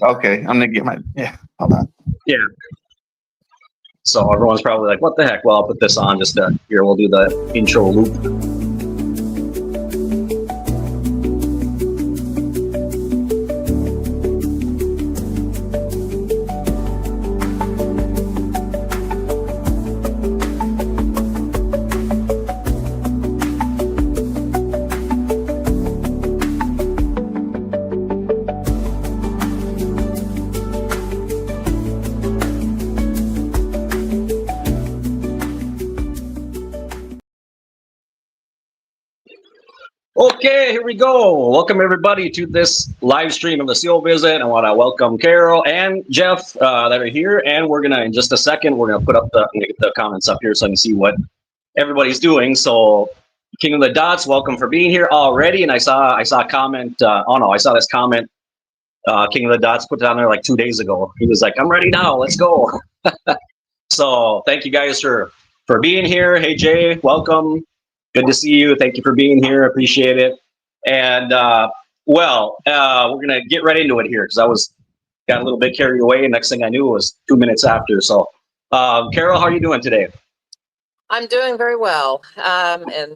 Okay, I'm gonna get my Hold on. Yeah. So everyone's probably like, "What the heck?" Well, I'll put this on just to here. We'll do the intro loop. Okay, here we go. Welcome everybody to this live stream of the CEO Visit. I want to welcome Carol and Jeff that are here, and we're gonna in just a second we're gonna put up I'm gonna get the comments up here so I can see what everybody's doing. So, King of the Dots, welcome for being here already. And I saw a comment. I saw this comment. King of the Dots put down there like 2 days ago. He was like, "I'm ready now. Let's go." So, thank you guys for being here. Hey Jay, welcome. Good to see you. Thank you for being here. Appreciate it. And we're gonna get right into it here because got a little bit carried away. Next thing I knew it was 2 minutes after. So, Carol, how are you doing today? I'm doing very well. And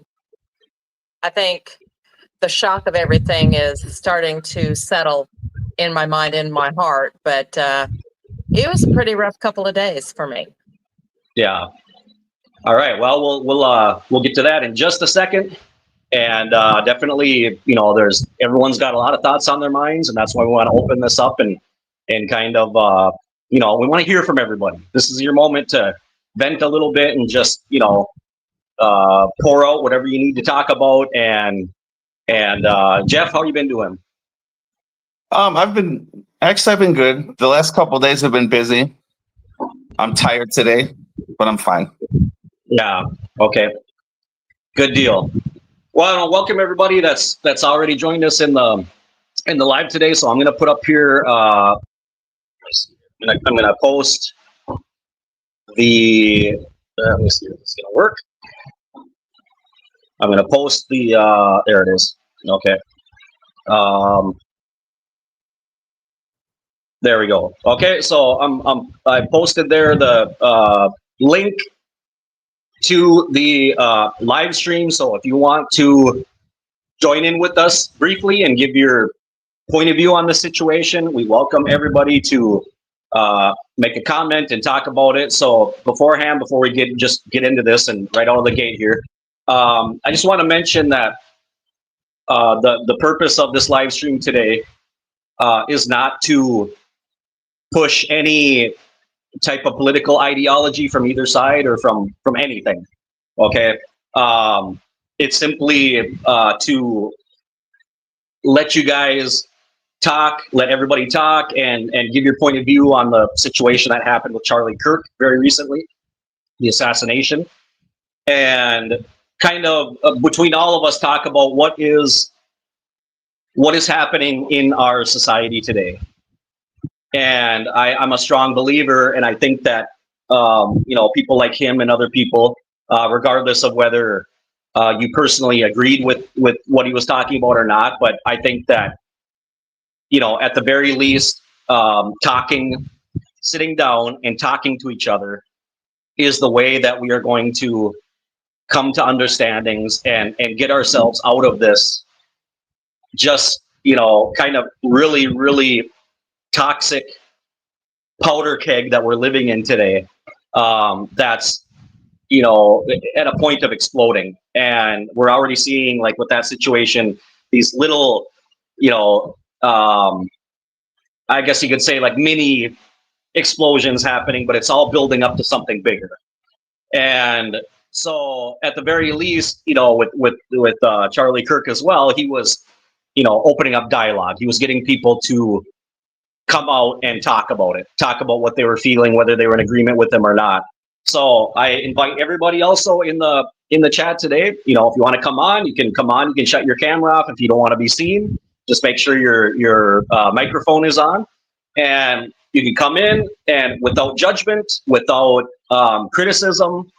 I think the shock of everything is starting to settle in my mind, in my heart. But it was a pretty rough couple of days for me. Yeah. All right. Well, we'll get to that in just a second. And definitely, everyone's got a lot of thoughts on their minds, and that's why we want to open this up and kind of, we want to hear from everybody. This is your moment to vent a little bit and just, pour out whatever you need to talk about. And Jeff, how you been doing? I've been good. The last couple of days have been busy. I'm tired today, but I'm fine. Yeah. Okay. Good deal. Well, welcome everybody that's already joined us in the live today. So I'm going to put up here. I'm going to post the. Let me see if it's going to work. I'm going to post the. There it is. Okay. There we go. Okay, so I posted there the link to the live stream. So if you want to join in with us briefly and give your point of view on the situation, we welcome everybody to make a comment and talk about it. So before we get into this and right out of the gate here, I just want to mention that the purpose of this live stream today is not to push any type of political ideology from either side or from anything. Okay. It's simply to let you guys talk, let everybody talk and give your point of view on the situation that happened with Charlie Kirk very recently, the assassination, and kind of between all of us talk about what is happening in our society today. And I'm a strong believer, and I think that people like him and other people, regardless of whether you personally agreed with what he was talking about or not, but I think that at the very least, sitting down and talking to each other is the way that we are going to come to understandings and get ourselves out of this just kind of really, really toxic powder keg that we're living in today. That's at a point of exploding, and we're already seeing, like, with that situation, these little I guess you could say like mini explosions happening, but it's all building up to something bigger. And so at the very least, with Charlie Kirk as well, he was opening up dialogue. He was getting people to come out and talk about what they were feeling, whether they were in agreement with him or not. So I invite everybody also in the chat today. If you want to come on, you can come on. You can shut your camera off if you don't want to be seen. Just make sure your microphone is on, and you can come in and without judgment, without criticism.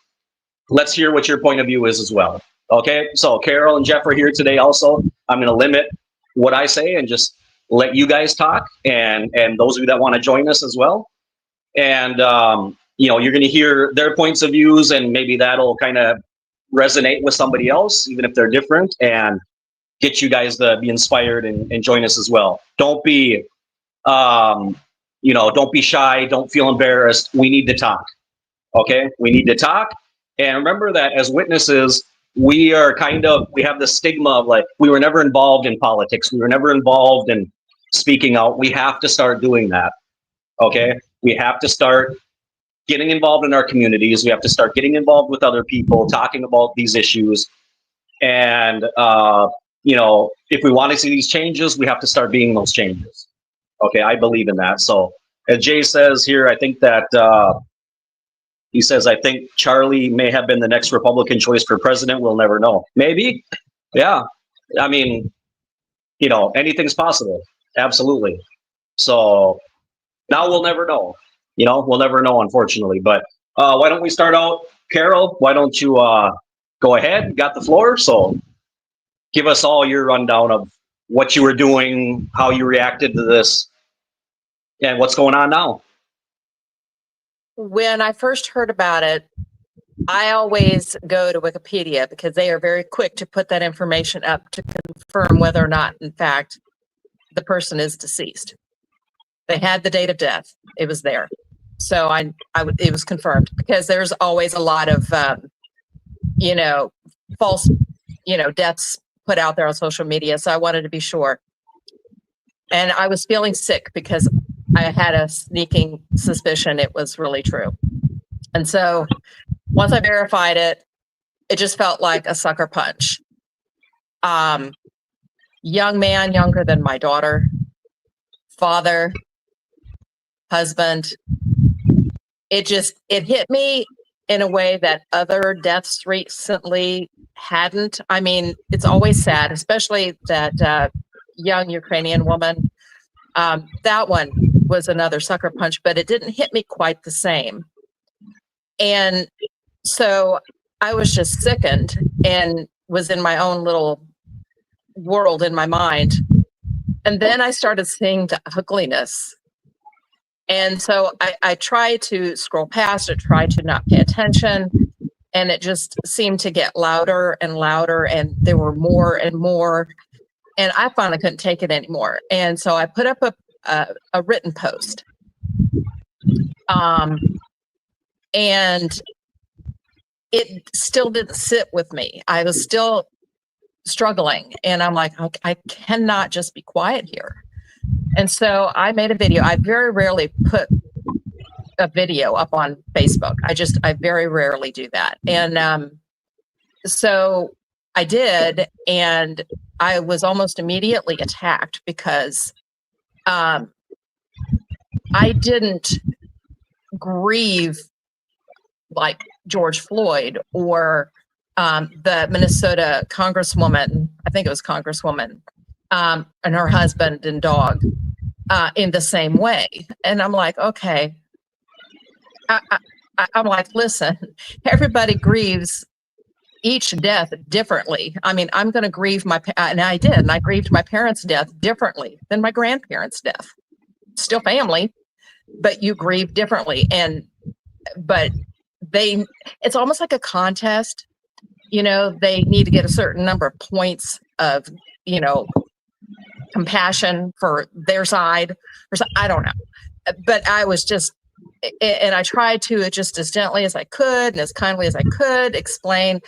Let's hear what your point of view is as well. Okay, so Carol and Jeff are here today also. I'm going to limit what I say and just let you guys talk, and those of you that want to join us as well. And you know, you're going to hear their points of views, and maybe that'll kind of resonate with somebody else, even if they're different, and get you guys to be inspired and join us as well. Don't be, you know, don't be shy. Don't feel embarrassed. We need to talk. Okay, we need to talk. And remember that as witnesses, we are we have the stigma of like, we were never involved in politics. We were never involved in speaking out. We have to start doing that. Okay, we have to start getting involved in our communities. We have to start getting involved with other people, talking about these issues. And, you know, if we want to see these changes, we have to start being those changes. Okay, I believe in that. So as Jay says here, I think that, he says, I think Charlie may have been the next Republican choice for president. We'll never know. Maybe. Yeah. I mean, you know, anything's possible. Absolutely. So now we'll never know. You know, we'll never know, unfortunately. But why don't we start out? Carol, why don't you go ahead? You got the floor. So give us all your rundown of what you were doing, how you reacted to this, and what's going on now. When I first heard about it, I always go to Wikipedia because they are very quick to put that information up to confirm whether or not, in fact, the person is deceased. They had the date of death. It was there. So it was confirmed, because there's always a lot of, you know, false, you know, deaths put out there on social media. So I wanted to be sure. And I was feeling sick because I had a sneaking suspicion it was really true. And so once I verified it, it just felt like a sucker punch. Young man, younger than my daughter, father, husband. It hit me in a way that other deaths recently hadn't. I mean, it's always sad, especially that young Ukrainian woman. That one was another sucker punch, but it didn't hit me quite the same. And so I was just sickened and was in my own little world in my mind. And then I started seeing the ugliness. And so I tried to scroll past it, tried to not pay attention. And it just seemed to get louder and louder. And there were more and more. And I finally couldn't take it anymore. And so I put up a written post. And it still didn't sit with me. I was still struggling. And I'm like, I cannot just be quiet here. And so I made a video. I very rarely put a video up on Facebook. I very rarely do that. And so I did, and I was almost immediately attacked because I didn't grieve like George Floyd or the Minnesota Congresswoman, I think it was Congresswoman, and her husband and dog in the same way. And I'm like, okay. I'm like, listen, everybody grieves each death differently. I mean, I'm going to grieve and I did, and I grieved my parents' death differently than my grandparents' death. Still family, but you grieve differently. But it's almost like a contest. You know, they need to get a certain number of points of, you know, compassion for their side, or I don't know. But I was just, and I tried to just as gently as I could and as kindly as I could explain,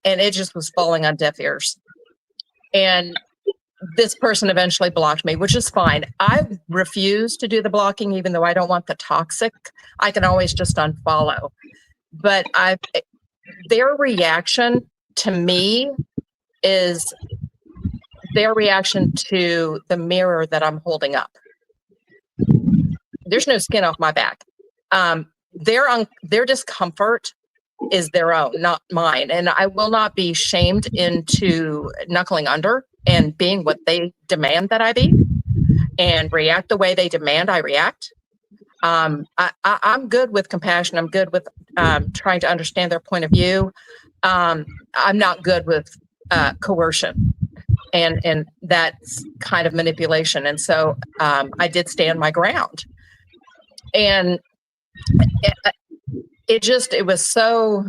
and it just was falling on deaf ears. And this person eventually blocked me, which is fine. I refuse to do the blocking, even though I don't want the toxic. I can always just unfollow. But their reaction to me is their reaction to the mirror that I'm holding up. There's no skin off my back. Their discomfort is their own, not mine. And I will not be shamed into knuckling under and being what they demand that I be and react the way they demand I react. I'm good with compassion. I'm good with trying to understand their point of view. I'm not good with coercion. and that's kind of manipulation. And so I did stand my ground, and it was so,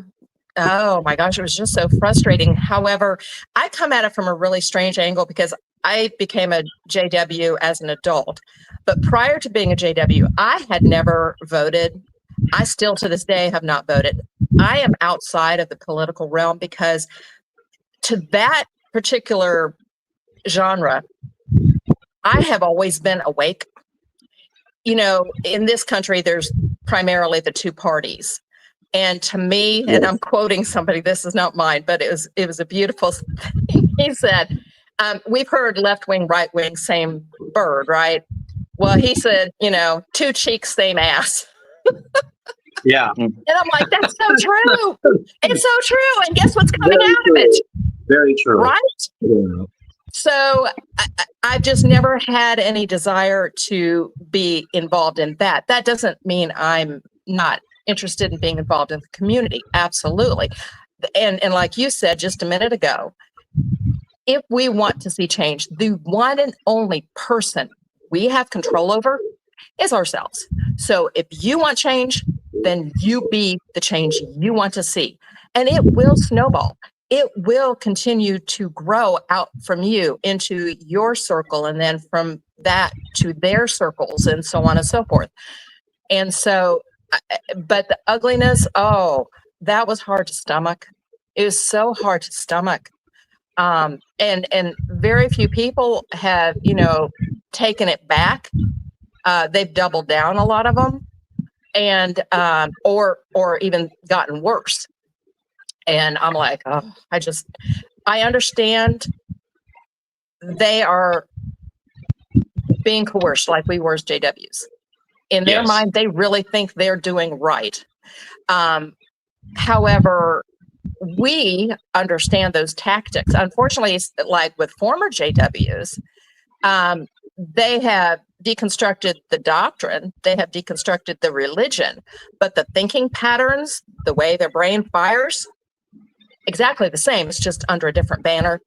oh my gosh, it was just so frustrating. However, I come at it from a really strange angle because I became a JW as an adult, but prior to being a JW, I had never voted. I still to this day have not voted. I am outside of the political realm because to that particular genre, I have always been awake. You know, in this country, there's primarily the two parties. And to me, and I'm quoting somebody, this is not mine, but it was a beautiful thing. He said, we've heard left wing, right wing, same bird, right? Well, he said, you know, two cheeks, same ass. Yeah. And I'm like, that's so true. It's so true. And guess what's coming Very out true. of it? Very true. Right? Yeah. So I've just never had any desire to be involved in that. That doesn't mean I'm not interested in being involved in the community. Absolutely. And like you said just a minute ago, if we want to see change, the one and only person we have control over is ourselves. So if you want change, then you be the change you want to see. And it will snowball. It will continue to grow out from you into your circle, and then from that to their circles, and so on and so forth. And so, but the ugliness, oh, that was hard to stomach. It was so hard to stomach. And very few people have, you know, taken it back. They've doubled down, a lot of them, and or even gotten worse. And I'm like, oh, I understand they are being coerced like we were as JWs. In their mind, they really think they're doing right. However, we understand those tactics. Unfortunately, like with former JWs, they have deconstructed the doctrine, they have deconstructed the religion, but the thinking patterns, the way their brain fires, exactly the same. It's just under a different banner.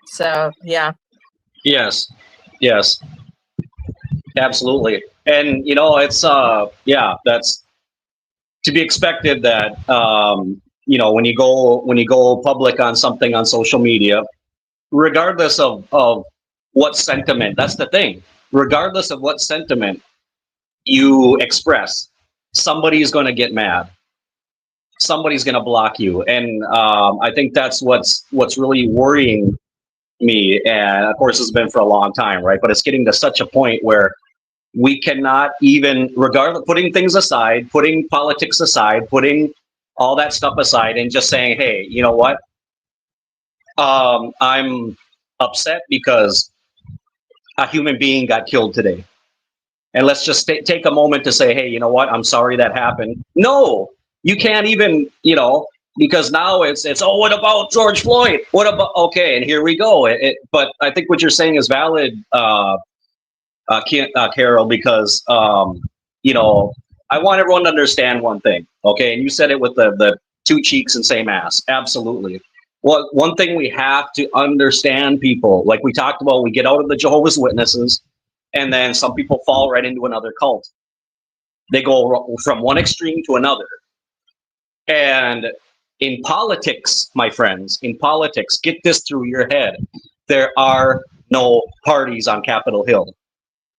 So, yeah. Yes. Yes. Absolutely. And, you know, it's, yeah, that's to be expected that, you know, when you go public on something on social media, regardless of what sentiment, that's the thing, regardless of what sentiment you express, somebody's going to get mad. Somebody's going to block you. And I think that's what's really worrying me. And of course, it's been for a long time, right? But it's getting to such a point where we cannot even, regardless, putting things aside, putting politics aside, putting all that stuff aside, and just saying, hey, you know what? I'm upset because a human being got killed today. And let's just take a moment to say, hey, you know what? I'm sorry that happened. No, you can't even, you know, because now it's oh, what about George Floyd? What about, okay, and here we go. But I think what you're saying is valid, Carol, because, you know, I want everyone to understand one thing, okay? And you said it with the two cheeks and same ass. Absolutely. Well, one thing we have to understand, people, like we talked about, we get out of the Jehovah's Witnesses, and then some people fall right into another cult. They go from one extreme to another. And in politics, my friends, in politics, get this through your head. There are no parties on Capitol Hill.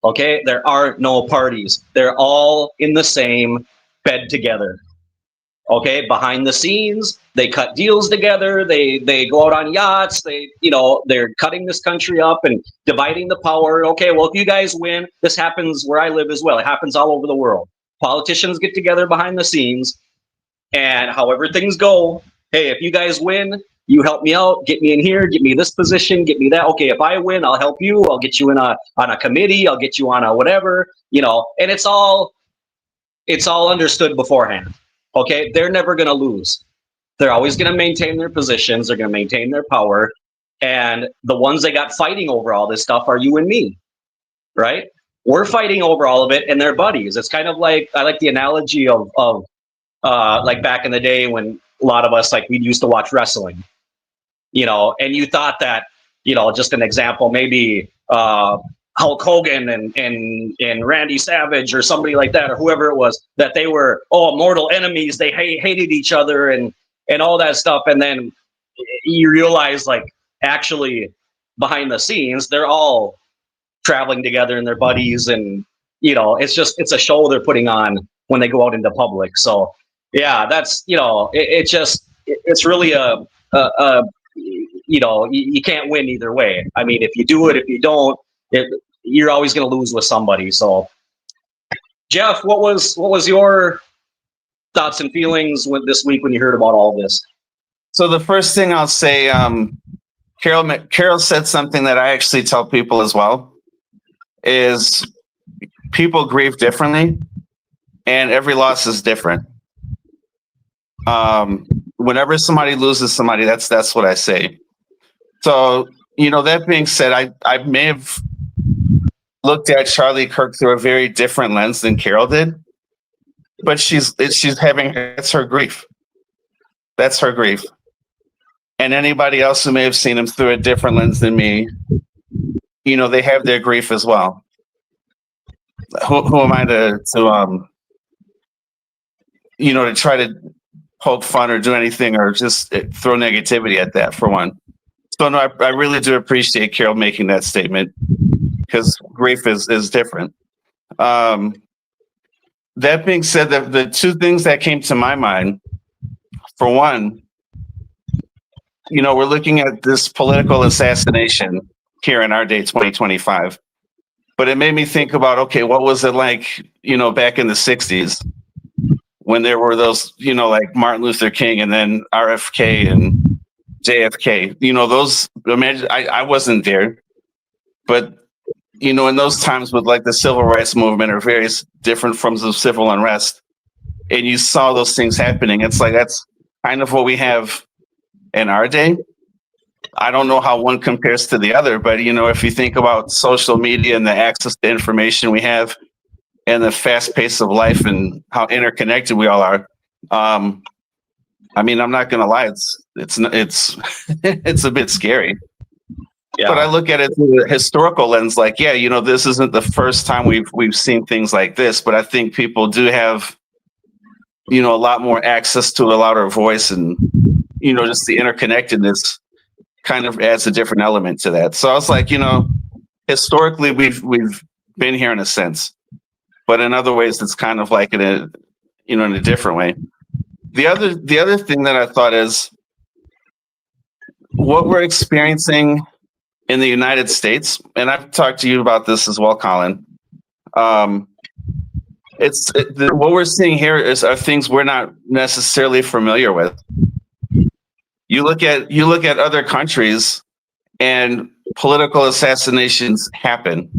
Okay? There are no parties. They're all in the same bed together. Okay? Behind the scenes, they cut deals together. They go out on yachts. They're cutting this country up and dividing the power. Okay, well, if you guys win, this happens where I live as well. It happens all over the world. Politicians get together behind the scenes, and however things go, hey, if you guys win, you help me out, get me in here, get me this position, get me that. Okay, if I win, I'll help you. I'll get you in on a committee. I'll get you on a whatever, you know. And it's all understood beforehand. Okay, they're never going to lose. They're always going to maintain their positions. They're going to maintain their power. And the ones they got fighting over all this stuff are you and me, right? We're fighting over all of it, and they're buddies. It's kind of like, I like the analogy of like back in the day when a lot of us, like, we used to watch wrestling. and you thought that, just an example, maybe Hulk Hogan and Randy Savage or somebody like that, or whoever it was, that they were mortal enemies. They hated each other and all that stuff. And then you realize, like, actually behind the scenes, they're all traveling together and they're buddies, and it's a show they're putting on when they go out into public. So yeah, that's it's really you can't win either way. I mean, if you do it, if you don't, you're always going to lose with somebody. So Jeff, what was your thoughts and feelings this week when you heard about all this? So the first thing I'll say, Carol said something that I actually tell people as well, is people grieve differently and every loss is different. Whenever somebody loses somebody, that's what I say. So, that being said, I may have looked at Charlie Kirk through a very different lens than Carol did, but it's her grief. That's her grief. And anybody else who may have seen him through a different lens than me, they have their grief as well. Who am I to try to poke fun or do anything or just throw negativity at that, for one. So no, I really do appreciate Carol making that statement, because grief is different. That being said, the two things that came to my mind, for one, we're looking at this political assassination here in our day, 2025. But it made me think about, okay, what was it like, back in the 60s when there were those, like Martin Luther King and then RFK and JFK, I wasn't there, but, in those times with like the civil rights movement or various different forms of civil unrest, and you saw those things happening, it's like, that's kind of what we have in our day. I don't know how one compares to the other, but if you think about social media and the access to information we have and the fast pace of life and how interconnected we all are, I mean, I'm not going to lie, it's it's a bit scary. Yeah. But I look at it through the historical lens, like, this isn't the first time we've seen things like this, but I think people do have, a lot more access to a louder voice, and just the interconnectedness kind of adds a different element to that. So I was like, historically we've been here in a sense, but in other ways it's kind of like in a different way. The other thing that I thought is what we're experiencing in the United States, and I've talked to you about this as well, Colin. What we're seeing here are things we're not necessarily familiar with. You look at other countries, and political assassinations happen,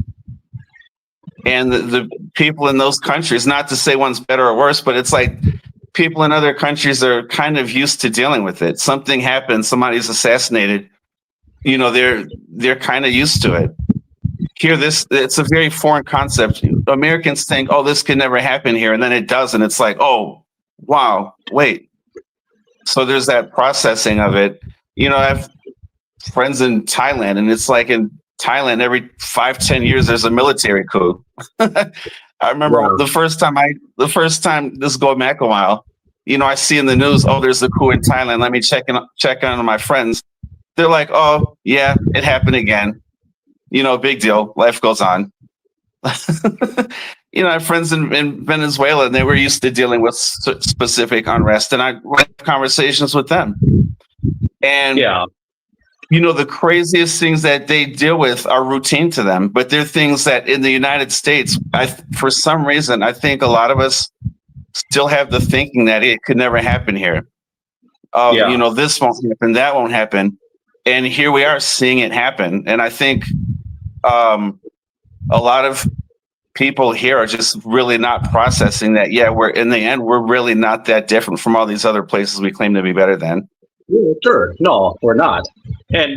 and the people in those countries, not to say one's better or worse, but it's like people in other countries are kind of used to dealing with it. Something happens, somebody's assassinated, they're kind of used to it. Here, it's a very foreign concept. Americans think, oh, this could never happen here, and then it does, and it's like, oh, wow, wait. So there's that processing of it. I have friends in Thailand, and it's like in Thailand, every 5-10 years, there's a military coup. I remember the first time, this go back a while, I see in the news, oh, there's a coup in Thailand. Let me check on my friends. They're like, oh, yeah, it happened again. Big deal. Life goes on. I have friends in Venezuela, and they were used to dealing with specific unrest, and I had conversations with them. And, the craziest things that they deal with are routine to them, but they're things that in the United States, for some reason, I think a lot of us still have the thinking that it could never happen here. This won't happen, that won't happen. And here we are seeing it happen. And I think a lot of people here are just really not processing that. Yeah, we're really not that different from all these other places we claim to be better than. Sure. No, we're not.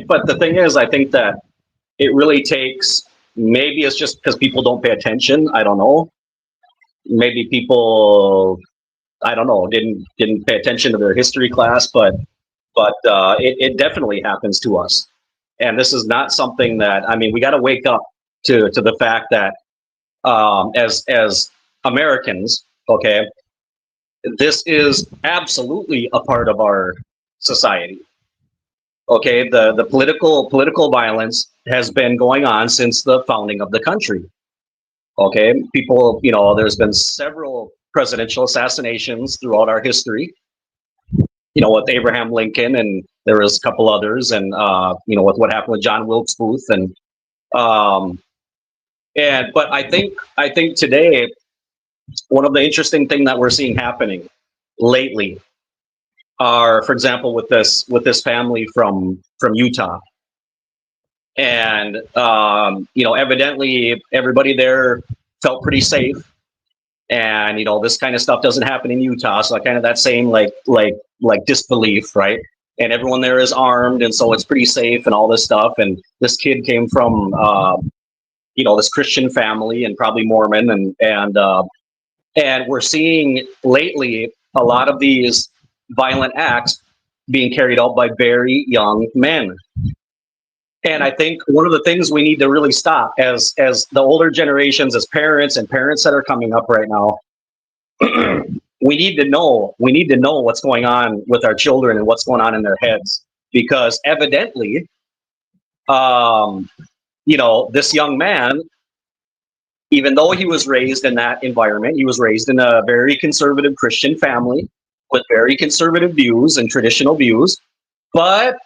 But the thing is, I think that it really takes, maybe it's just because people don't pay attention. I don't know. Maybe people, I don't know, didn't pay attention to their history class, but but it definitely happens to us. And this is not something that, I mean, we got to wake up to the fact that as Americans, okay, this is absolutely a part of our society. Okay, the political violence has been going on since the founding of the country. Okay, people, you know, there's been several presidential assassinations throughout our history. You know, with Abraham Lincoln, and there was a couple others, and you know, with what happened with John Wilkes Booth, and but I think today one of the interesting thing that we're seeing happening lately are, for example, with this family from Utah, and you know, evidently everybody there felt pretty safe, and you know, this kind of stuff doesn't happen in Utah, so kind of that same like disbelief, right? And everyone there is armed, and so it's pretty safe and all this stuff. And this kid came from you know, this Christian family and probably Mormon, and we're seeing lately a lot of these violent acts being carried out by very young men. And I think one of the things we need to really stop as the older generations, as parents and parents that are coming up right now, we need to know what's going on with our children and what's going on in their heads, because evidently, you know, this young man, even though he was raised in that environment, he was raised in a very conservative Christian family with very conservative views and traditional views, but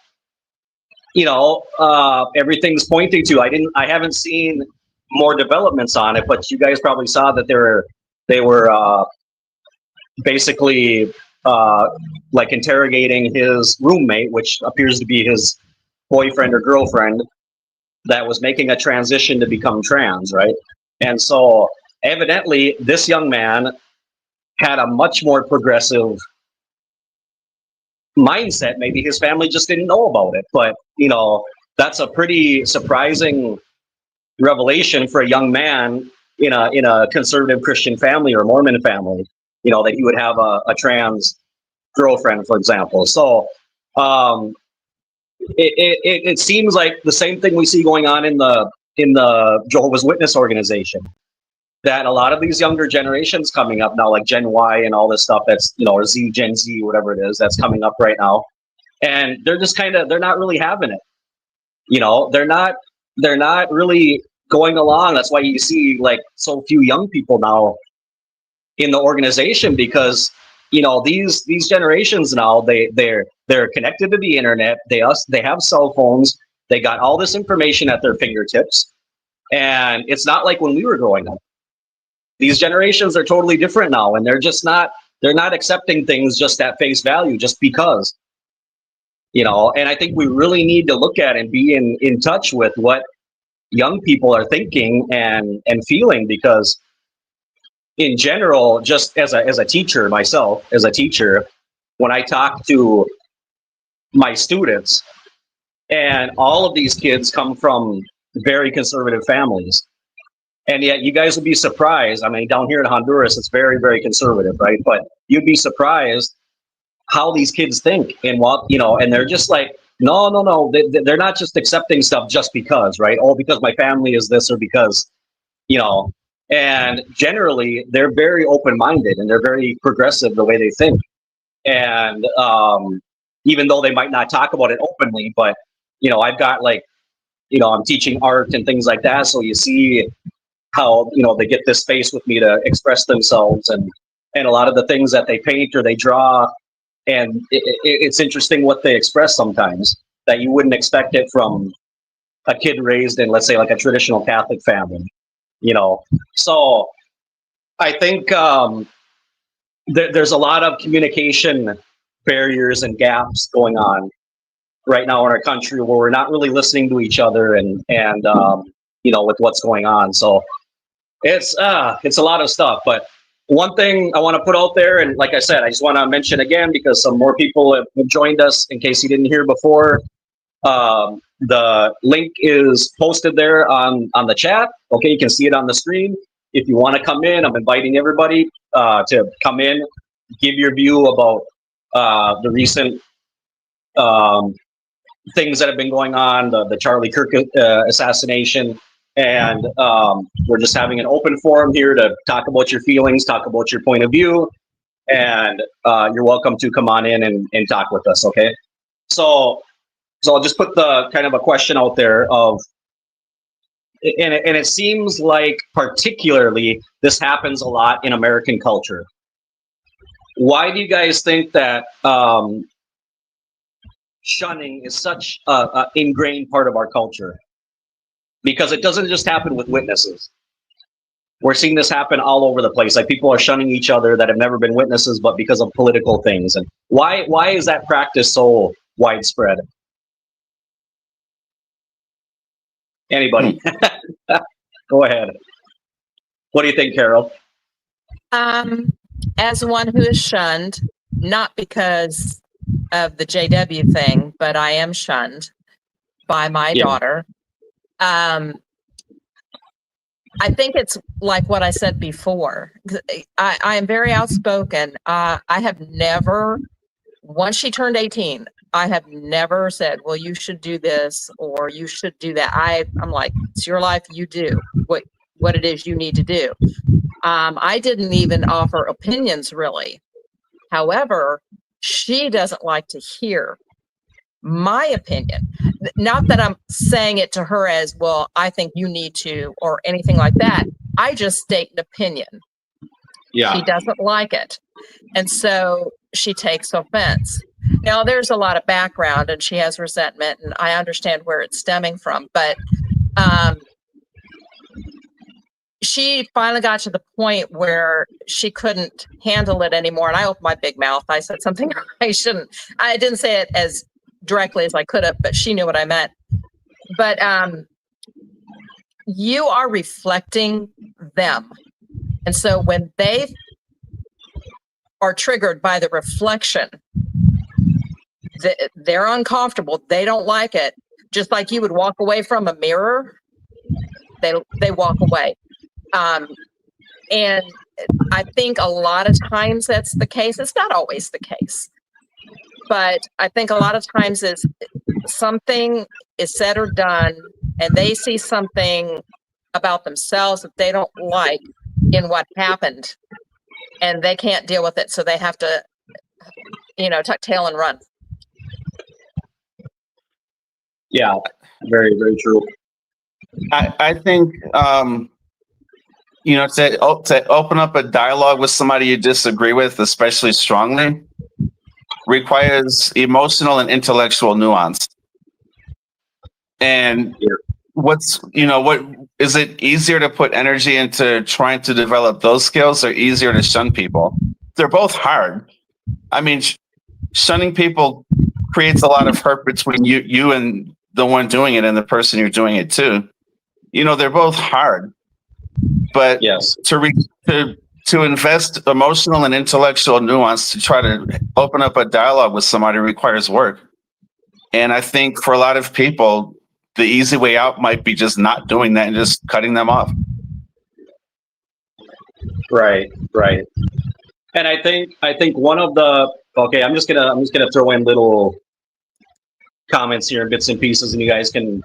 you know, everything's pointing to, I haven't seen more developments on it, but you guys probably saw that they were basically like interrogating his roommate, which appears to be his boyfriend or girlfriend, that was making a transition to become trans, right? And so evidently this young man had a much more progressive mindset. Maybe his family just didn't know about it, but you know, that's a pretty surprising revelation for a young man in a conservative Christian family or Mormon family, you know, that he would have a trans girlfriend, for example. So it seems like the same thing we see going on in the Jehovah's Witness organization, that a lot of these younger generations coming up now, like Gen Y and all this stuff, that's, you know, or Z, Gen Z, whatever it is, that's coming up right now, and they're just they're not really having it. You know, they're not really going along. That's why you see like so few young people now in the organization, because you know, these generations now, they're connected to the internet. They have cell phones. They got all this information at their fingertips, and it's not like when we were growing up. These generations are totally different now, and they're not accepting things just at face value, just because, you know. And I think we really need to look at and be in touch with what young people are thinking and feeling, because in general, just as a teacher myself, as a teacher, when I talk to my students, and all of these kids come from very conservative families, and yet you guys would be surprised. I mean, down here in Honduras, it's very, very conservative, right? But you'd be surprised how these kids think, and what, you know, and they're just like, no. They're not just accepting stuff just because, right? Oh, because my family is this, or because, you know, and generally they're very open-minded and they're very progressive the way they think. And even though they might not talk about it openly, but, you know, I've got like, you know, I'm teaching art and things like that. So you see how, you know, they get this space with me to express themselves, and a lot of the things that they paint or they draw, and it's interesting what they express sometimes that you wouldn't expect it from a kid raised in, let's say, like a traditional Catholic family, you know. So I think there's a lot of communication barriers and gaps going on right now in our country, where we're not really listening to each other, and you know, with what's going on. So it's a lot of stuff. But one thing I want to put out there, and like I said, I just want to mention again, because some more people have joined us in case you didn't hear before. The link is posted there on the chat. Okay, you can see it on the screen. If you want to come in, I'm inviting everybody to come in, give your view about the recent things that have been going on, the Charlie Kirk assassination. And we're just having an open forum here to talk about your feelings, talk about your point of view. And you're welcome to come on in and talk with us, okay? So I'll just put the kind of a question out there of, and it seems like particularly this happens a lot in American culture. Why do you guys think that shunning is such a ingrained part of our culture? Because it doesn't just happen with witnesses. We're seeing this happen all over the place. Like people are shunning each other that have never been witnesses, but because of political things. And why is that practice so widespread? Anybody? Go ahead. What do you think, Carol? As one who is shunned, not because of the JW thing, but I am shunned by my daughter. I think it's like what I said before. I am very outspoken. I have never, once she turned 18, I have never said, well, you should do this or you should do that. I'm like, it's your life. You do what it is you need to do. I didn't even offer opinions really. However, she doesn't like to hear my opinion. Not that I'm saying it to her as, well, I think you need to, or anything like that. I just state an opinion. Yeah. She doesn't like it. And so she takes offense. Now, there's a lot of background and she has resentment, and I understand where it's stemming from. But she finally got to the point where she couldn't handle it anymore. And I opened my big mouth. I said something I shouldn't. I didn't say it as directly as I could have, but she knew what I meant. But you are reflecting them. And so when they are triggered by the reflection, they're uncomfortable. They don't like it. Just like you would walk away from a mirror, they walk away. And I think a lot of times that's the case. It's not always the case, but I think a lot of times is something is said or done and they see something about themselves that they don't like in what happened and they can't deal with it. So they have to, tuck tail and run. Yeah, very, very true. I think, to open up a dialogue with somebody you disagree with, especially strongly, requires emotional and intellectual nuance. And what is it easier to put energy into trying to develop those skills or easier to shun people? They're both hard. I mean, shunning people creates a lot of hurt between you and the one doing it and the person you're doing it to. They're both hard. But yes, to invest emotional and intellectual nuance to try to open up a dialogue with somebody requires work. And I think for a lot of people, the easy way out might be just not doing that and just cutting them off. Right. And I think one of the I'm just gonna throw in little comments here in bits and pieces, and you guys can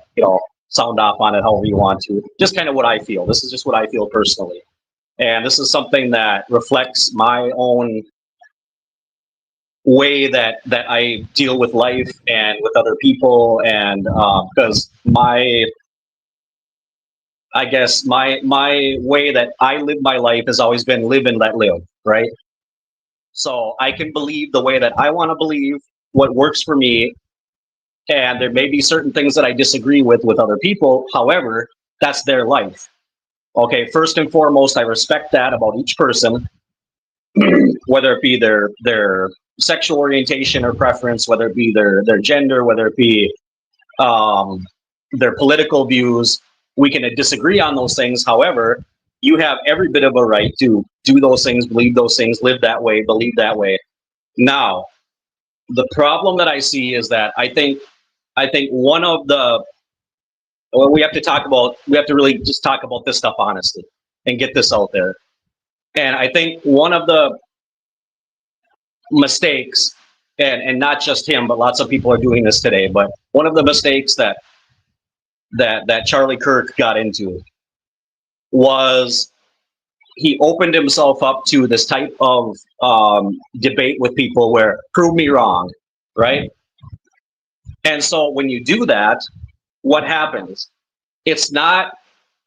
sound off on it however you want to. Just kind of what I feel. This is just what I feel personally, and this is something that reflects my own way that I deal with life and with other people, and because my way that I live my life has always been live and let live, right? So I can believe the way that I want to believe, what works for me, and there may be certain things that I disagree with other people. However, that's their life. Okay, first and foremost, I respect that about each person, whether it be their sexual orientation or preference, whether it be their gender, whether it be their political views. We can disagree on those things. However, you have every bit of a right to do those things, believe those things, live that way, believe that way. Now, the problem that I see is that I think one of the we have to really just talk about this stuff honestly and get this out there. And I think one of the mistakes and not just him, but lots of people are doing this today. But one of the mistakes that Charlie Kirk got into was he opened himself up to this type of debate with people where prove me wrong, right? And so when you do that, what happens? It's not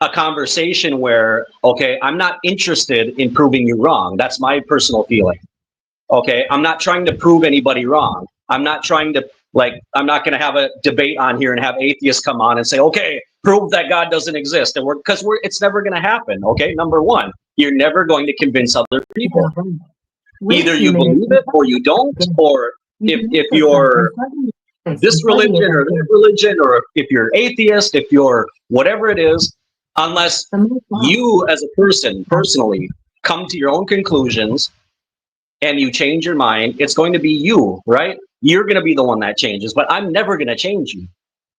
a conversation where, okay, I'm not interested in proving you wrong. That's my personal feeling. Okay, I'm not trying to prove anybody wrong. I'm not trying to, I'm not going to have a debate on here and have atheists come on and say, okay, prove that God doesn't exist. And it's never going to happen. Okay, number one, you're never going to convince other people. Either you believe it or you don't, or if you're this religion or that religion, or if you're atheist, if you're whatever it is, unless you as a person personally come to your own conclusions and you change your mind, it's going to be you, right? You're going to be the one that changes, but I'm never going to change you.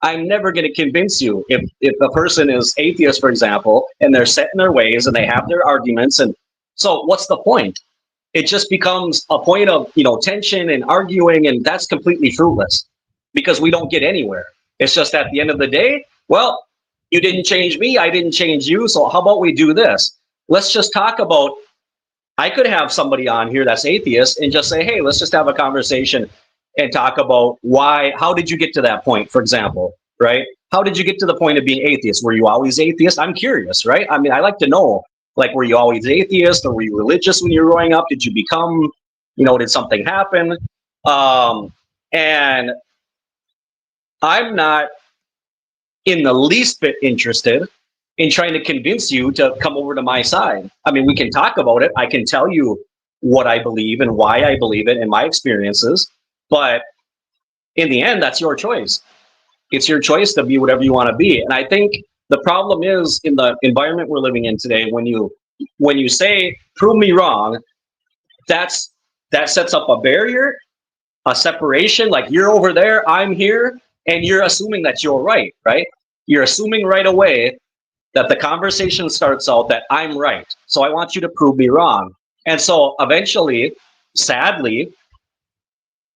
I'm never going to convince you. If a person is atheist, for example, and they're set in their ways and they have their arguments, and so what's the point? It just becomes a point of, tension and arguing, and that's completely fruitless because we don't get anywhere. It's just at the end of the day, well, you didn't change me, I didn't change you, so how about we do this? Let's just talk about, I could have somebody on here that's atheist and just say, hey, let's just have a conversation and talk about how did you get to that point, for example, right? How did you get to the point of being atheist? Were you always atheist? I'm curious, right? I mean, I like to know, were you always atheist, or were you religious when you were growing up? Did you become, did something happen? And I'm not in the least bit interested in trying to convince you to come over to my side. I mean, we can talk about it. I can tell you what I believe and why I believe it and my experiences. But in the end, that's your choice. It's your choice to be whatever you want to be. And I think the problem is in the environment we're living in today, when you say, prove me wrong, that sets up a barrier, a separation, like you're over there, I'm here, and you're assuming that you're right? You're assuming right away that the conversation starts out that I'm right. So I want you to prove me wrong. And so eventually, sadly,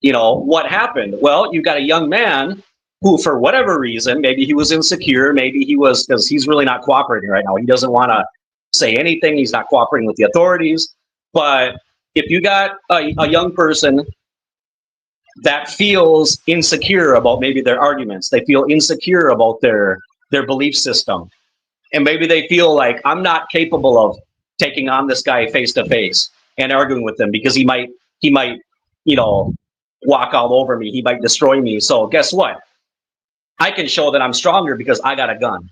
what happened? Well, you've got a young man who, for whatever reason, maybe he was insecure, maybe he was, because he's really not cooperating right now. He doesn't want to say anything. He's not cooperating with the authorities. But if you got a young person that feels insecure about maybe their arguments, they feel insecure about their belief system, and maybe they feel like I'm not capable of taking on this guy face to face and arguing with him because he might, walk all over me. He might destroy me. So guess what? I can show that I'm stronger because I got a gun.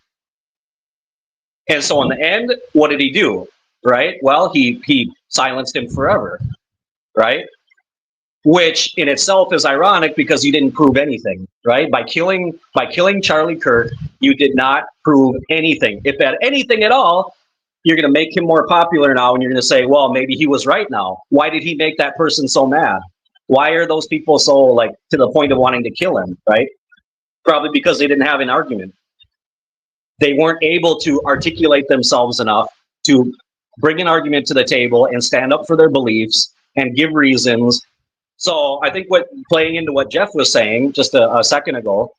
And so in the end, what did he do? Right? Well, he silenced him forever. Right? Which in itself is ironic because you didn't prove anything, right? By killing Charlie Kirk, you did not prove anything. If at anything at all, you're going to make him more popular now, and you're going to say, well, maybe he was right now. Why did he make that person so mad? Why are those people so to the point of wanting to kill him, right? Probably because they didn't have an argument. They weren't able to articulate themselves enough to bring an argument to the table and stand up for their beliefs and give reasons. So I think playing into what Jeff was saying just a second ago,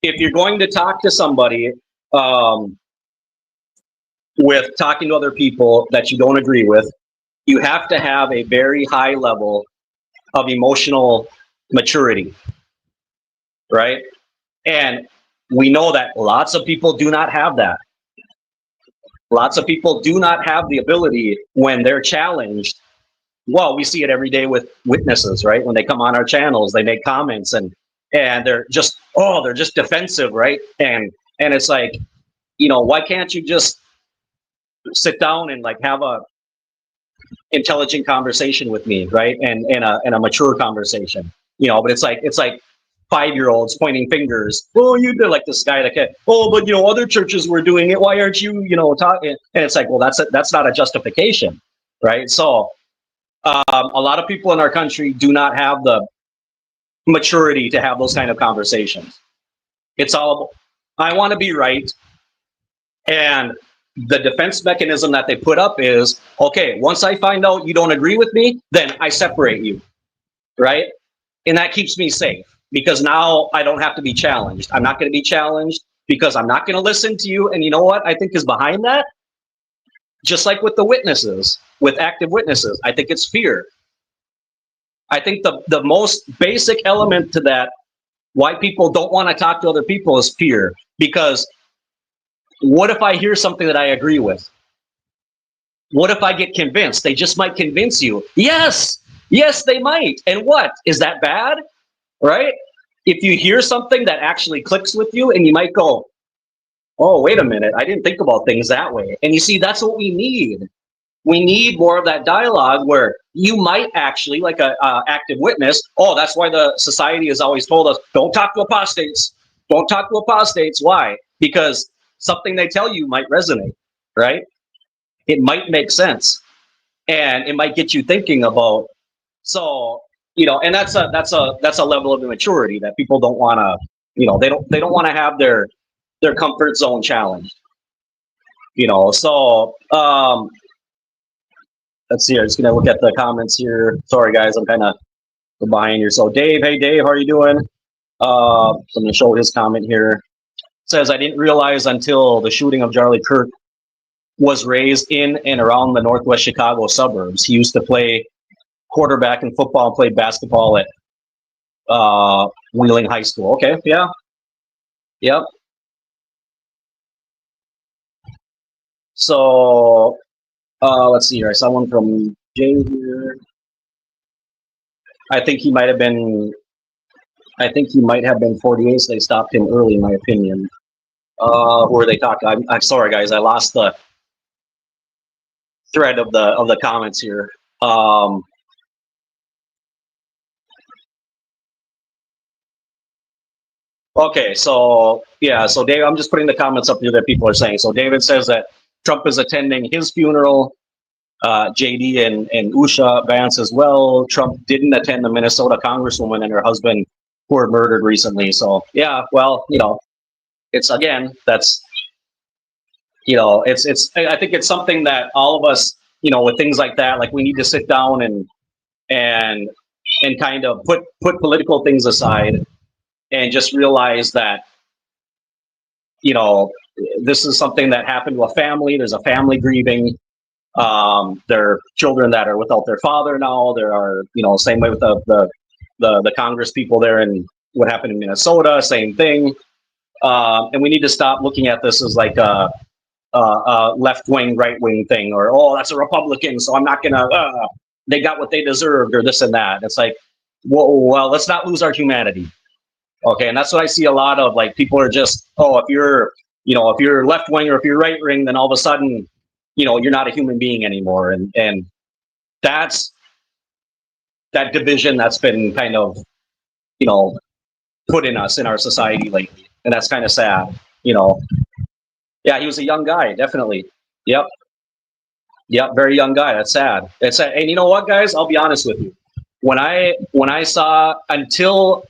if you're going to talk to somebody with talking to other people that you don't agree with, you have to have a very high level of emotional maturity, right? And we know that lots of people do not have that. Lots of people do not have the ability when they're challenged. Well, we see it every day with witnesses, right? When they come on our channels, they make comments and they're just defensive, right? And it's like, why can't you just sit down and have a intelligent conversation with me, right? And a mature conversation, but it's like 5-year-olds pointing fingers. Oh, you did like this guy that but other churches were doing it. Why aren't you, talking? And it's like, well, that's not a justification, right? So a lot of people in our country do not have the maturity to have those kind of conversations. It's all, I want to be right. And the defense mechanism that they put up is, okay, once I find out you don't agree with me, then I separate you. right? And that keeps me safe because now I don't have to be challenged. I'm not going to be challenged because I'm not going to listen to you. And you know what I think is behind that? Just like with the witnesses, with active witnesses, I think it's fear. I think the most basic element to that, why people don't want to talk to other people, is fear. Because what if I hear something that I agree with? What if I get convinced? They just might convince you. Yes, they might. And what? Is that bad? Right? If you hear something that actually clicks with you and you might go, oh, wait a minute, I didn't think about things that way. And you see, that's what we need. We need more of that dialogue where you might actually, like a active witness, oh, that's why the society has always told us, don't talk to apostates. Don't talk to apostates. Why? Because something they tell you might resonate, right? It might make sense. And it might get you thinking about, so, and that's a level of immaturity that people don't want to, they don't want to have their comfort zone challenged. So let's see. I'm just gonna look at the comments here. Sorry guys, I'm kind of behind here. So Dave, hey Dave, how are you doing? So I'm gonna show his comment here. It says, I didn't realize until the shooting of Charlie Kirk was raised in and around the Northwest Chicago suburbs. He used to play quarterback in football and played basketball at Wheeling High School. Okay, yeah. Yep. So let's see here. I saw one from Jay here. I think he might have been 48, so they stopped him early, in my opinion. Who were they talking? I'm sorry, guys. I lost the thread of the comments here. Okay, so yeah, so Dave, I'm just putting the comments up here that people are saying. So David says that Trump is attending his funeral. JD and Usha Vance as well. Trump didn't attend the Minnesota congresswoman and her husband who were murdered recently. So yeah, well, it's again, that's it's I think it's something that all of us, with things like that, like we need to sit down and kind of put political things aside and just realize that this is something that happened to a family. There's a family grieving. There are children that are without their father now. There are, same way with the Congress people there, and what happened in Minnesota, same thing. And we need to stop looking at this as like a left wing, right wing thing, or oh, that's a Republican, so I'm not gonna. They got what they deserved, or this and that. It's like, well, let's not lose our humanity. Okay, and that's what I see a lot of. Like people are just, oh, if you're left wing or if you're right wing, then all of a sudden, you're not a human being anymore. And that's that division that's been kind of, put in us in our society lately. And that's kind of sad, Yeah, he was a young guy, definitely. Yep, very young guy. That's sad. It's sad. And you know what, guys? I'll be honest with you. When I saw, until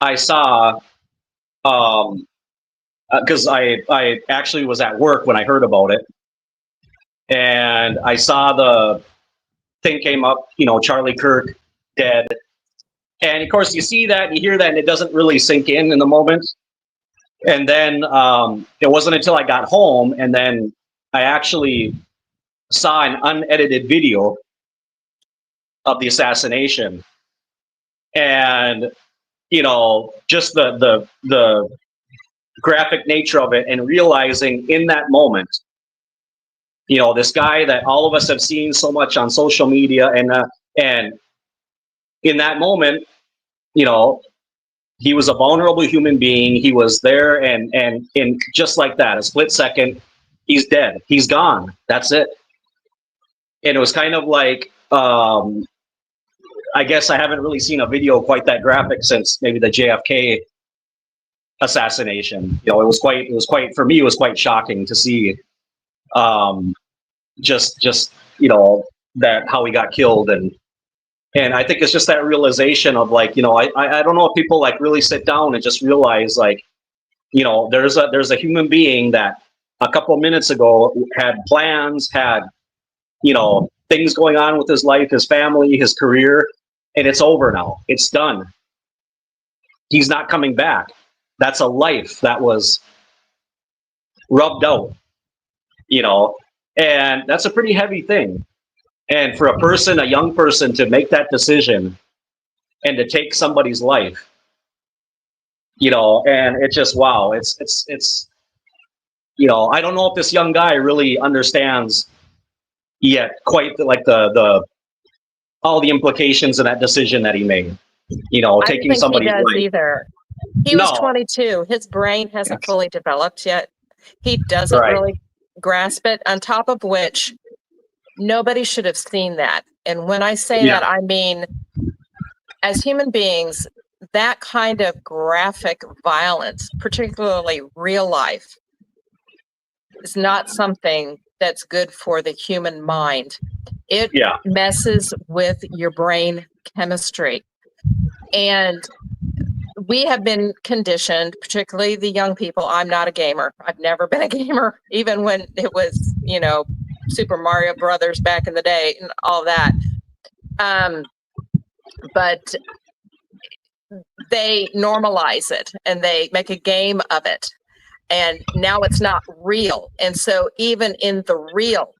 I saw, because I actually was at work when I heard about it, and I saw the thing came up, Charlie Kirk dead, and of course you see that and you hear that and it doesn't really sink in the moment. And then it wasn't until I got home and then I actually saw an unedited video of the assassination, and just the graphic nature of it, and realizing in that moment, this guy that all of us have seen so much on social media, and in that moment, he was a vulnerable human being. He was there, and in just like that, a split second, he's dead. He's gone. That's it. And it was kind of like, I guess I haven't really seen a video quite that graphic since maybe the JFK assassination. It was quite for me. It was quite shocking to see, just that how he got killed, and I think it's just that realization of like, I don't know if people like really sit down and just realize like, there's a human being that a couple of minutes ago had plans, had things going on with his life, his family, his career, and it's over now. It's done. He's not coming back. That's a life that was rubbed out, and that's a pretty heavy thing. And for a young person to make that decision and to take somebody's life, and it's just, wow. It's I don't know if this young guy really understands yet quite the all the implications of that decision that he made. I don't Taking think he somebody's does life. either. He was No. 22. His brain hasn't fully developed yet. He doesn't Right. really grasp it. On top of which, nobody should have seen that. And when I say Yeah. that, I mean, as human beings, that kind of graphic violence, particularly real life, is not something that's good for the human mind. It Yeah. messes with your brain chemistry. And we have been conditioned, particularly the young people. I'm not a gamer. I've never been a gamer, even when it was, Super Mario Brothers back in the day and all that. But they normalize it and they make a game of it. And now it's not real. And so even in the real,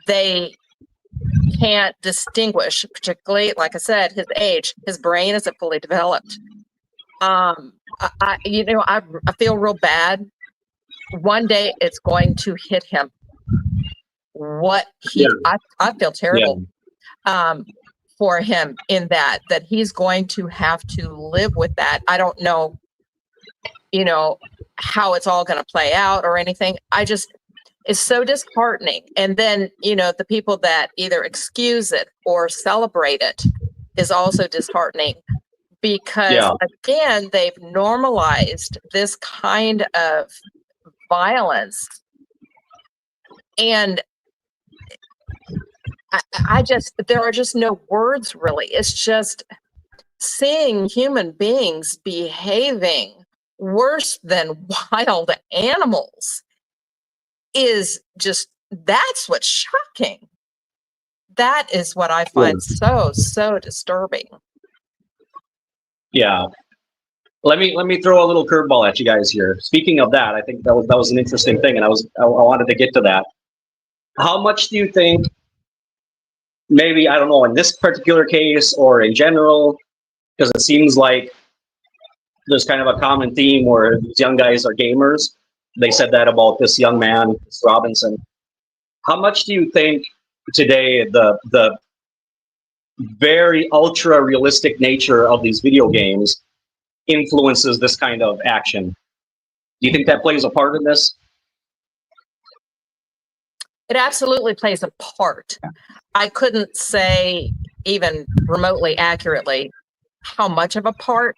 they can't distinguish, particularly, like I said, his age. His brain isn't fully developed. I feel real bad. One day it's going to hit him. I feel terrible for him in that he's going to have to live with that. I don't know, how it's all going to play out or anything. It's so disheartening. And then, the people that either excuse it or celebrate it is also disheartening. Because again, they've normalized this kind of violence. And there are just no words really. It's just seeing human beings behaving worse than wild animals is just, that's what's shocking. That is what I find so disturbing. Yeah. Let me throw a little curveball at you guys here. Speaking of that, I think that was an interesting thing, and I wanted to get to that. How much do you think, maybe, I don't know, in this particular case or in general, because it seems like there's kind of a common theme where these young guys are gamers. They said that about this young man, this Robinson. How much do you think today the very ultra realistic nature of these video games influences this kind of action? Do you think that plays a part in this? It absolutely plays a part. I couldn't say even remotely accurately how much of a part,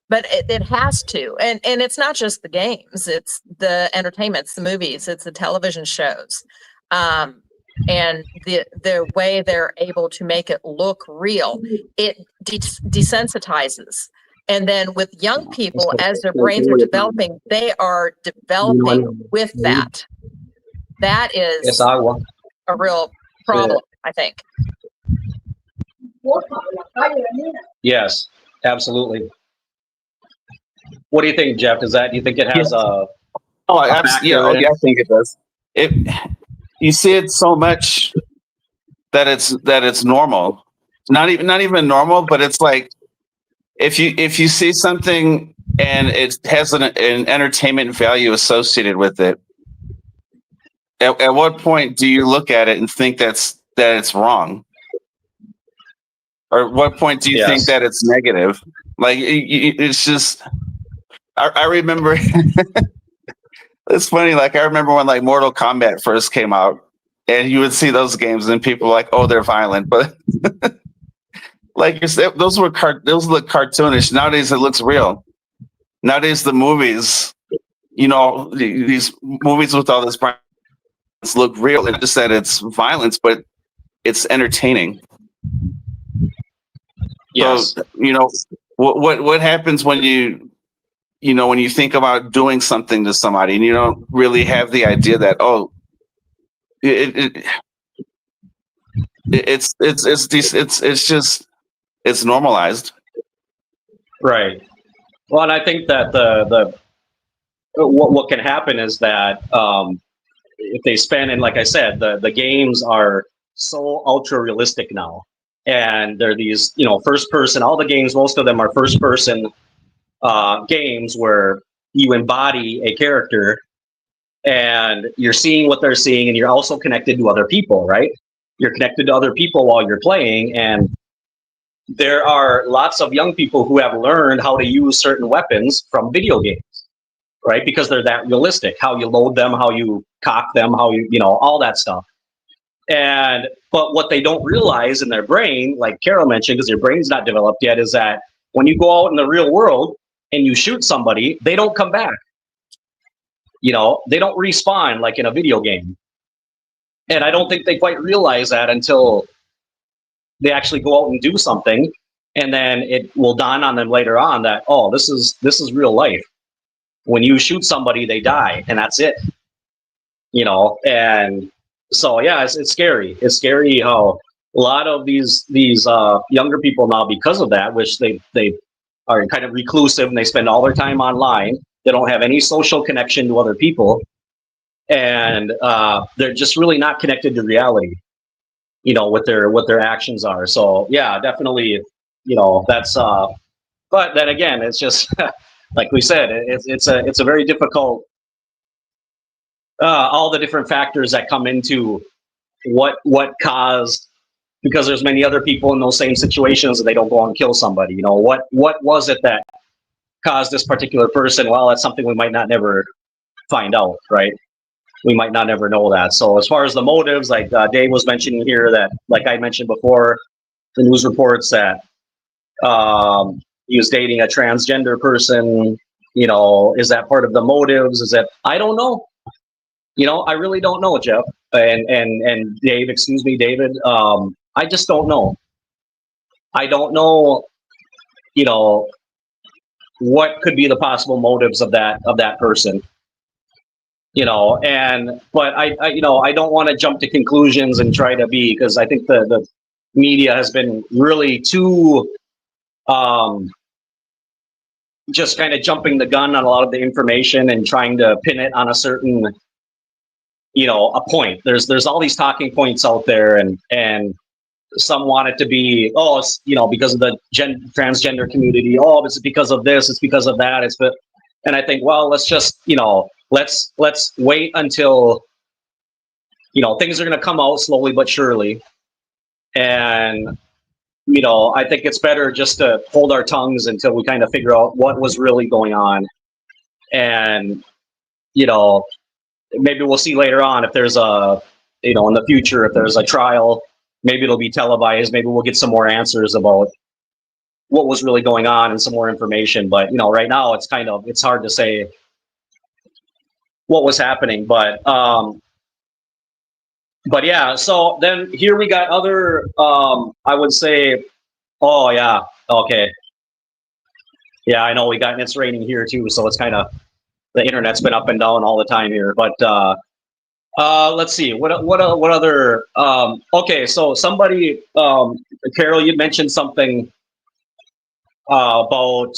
but it has to. And it's not just the games, it's the entertainment, it's the movies, it's the television shows. And the way they're able to make it look real, it desensitizes. And then with young people, as their brains are developing, they are developing with that. That is a real problem, I think. Yes, absolutely. What do you think, Jeff? Do you think it has a? Oh, absolutely. I think it does. You see it so much that it's normal. Not even normal, but it's like if you see something and it has an entertainment value associated with it, at what point do you look at it and think that it's wrong? Or at what point do you think that it's negative? Like it's just, I remember. It's funny. Like I remember when like Mortal Kombat first came out, and you would see those games, and people were like, "Oh, they're violent," but like you said, those look cartoonish. Nowadays, it looks real. Nowadays, the movies, these movies with all this violence look real. It's just that it's violence, but it's entertaining. Yes. So, what happens when when you think about doing something to somebody and you don't really have the idea that, it's just it's normalized. Right. Well, and I think that the what can happen is that if they spend, and like I said, the games are so ultra realistic now, and they're these, first person. All the games, most of them are first person games where you embody a character and you're seeing what they're seeing, and you're also connected to other people, right? You're connected to other people while you're playing, and there are lots of young people who have learned how to use certain weapons from video games, right? Because they're that realistic. How you load them, how you cock them, how all that stuff. But what they don't realize in their brain, like Carol mentioned, because their brain's not developed yet, is that when you go out in the real world and you shoot somebody, they don't come back. They don't respawn like in a video game. And I don't think they quite realize that until they actually go out and do something, and then it will dawn on them later on that, oh, this is real life. When you shoot somebody, they die, and that's it. And so yeah, it's scary. It's scary how a lot of these younger people now, because of that, which they are kind of reclusive and they spend all their time online. They don't have any social connection to other people, and they're just really not connected to reality. What their actions are. So yeah, definitely, that's. But then again, it's just like we said, it's a very difficult. All the different factors that come into what caused, because there's many other people in those same situations and they don't go and kill somebody. What was it that caused this particular person? Well, that's something we might not never find out, right? We might not ever know that. So as far as the motives, like Dave was mentioning here, that like I mentioned before, the news reports that he was dating a transgender person. Is that part of the motives? Is that, I don't know. I really don't know, Jeff and Dave. Excuse me, David. I just don't know. I don't know. What could be the possible motives of that person. But I don't want to jump to conclusions and try to be, because I think the media has been really too just kind of jumping the gun on a lot of the information and trying to pin it on a certain a point. There's all these talking points out there, and some want it to be, oh, it's, because of the transgender community, oh, it's because of this, it's because of that, and I think, well, let's just let's wait until things are going to come out slowly but surely, and I think it's better just to hold our tongues until we kind of figure out what was really going on, and maybe we'll see later on if there's a in the future, if there's a trial, maybe it'll be televised, maybe we'll get some more answers about what was really going on and some more information. But right now it's hard to say what was happening. But yeah, so then here we got other I would say, oh yeah, okay, yeah, I know we got, and it's raining here too, so it's kind of, the internet's been up and down all the time here. But let's see, what other okay, so somebody, Carol, you mentioned something about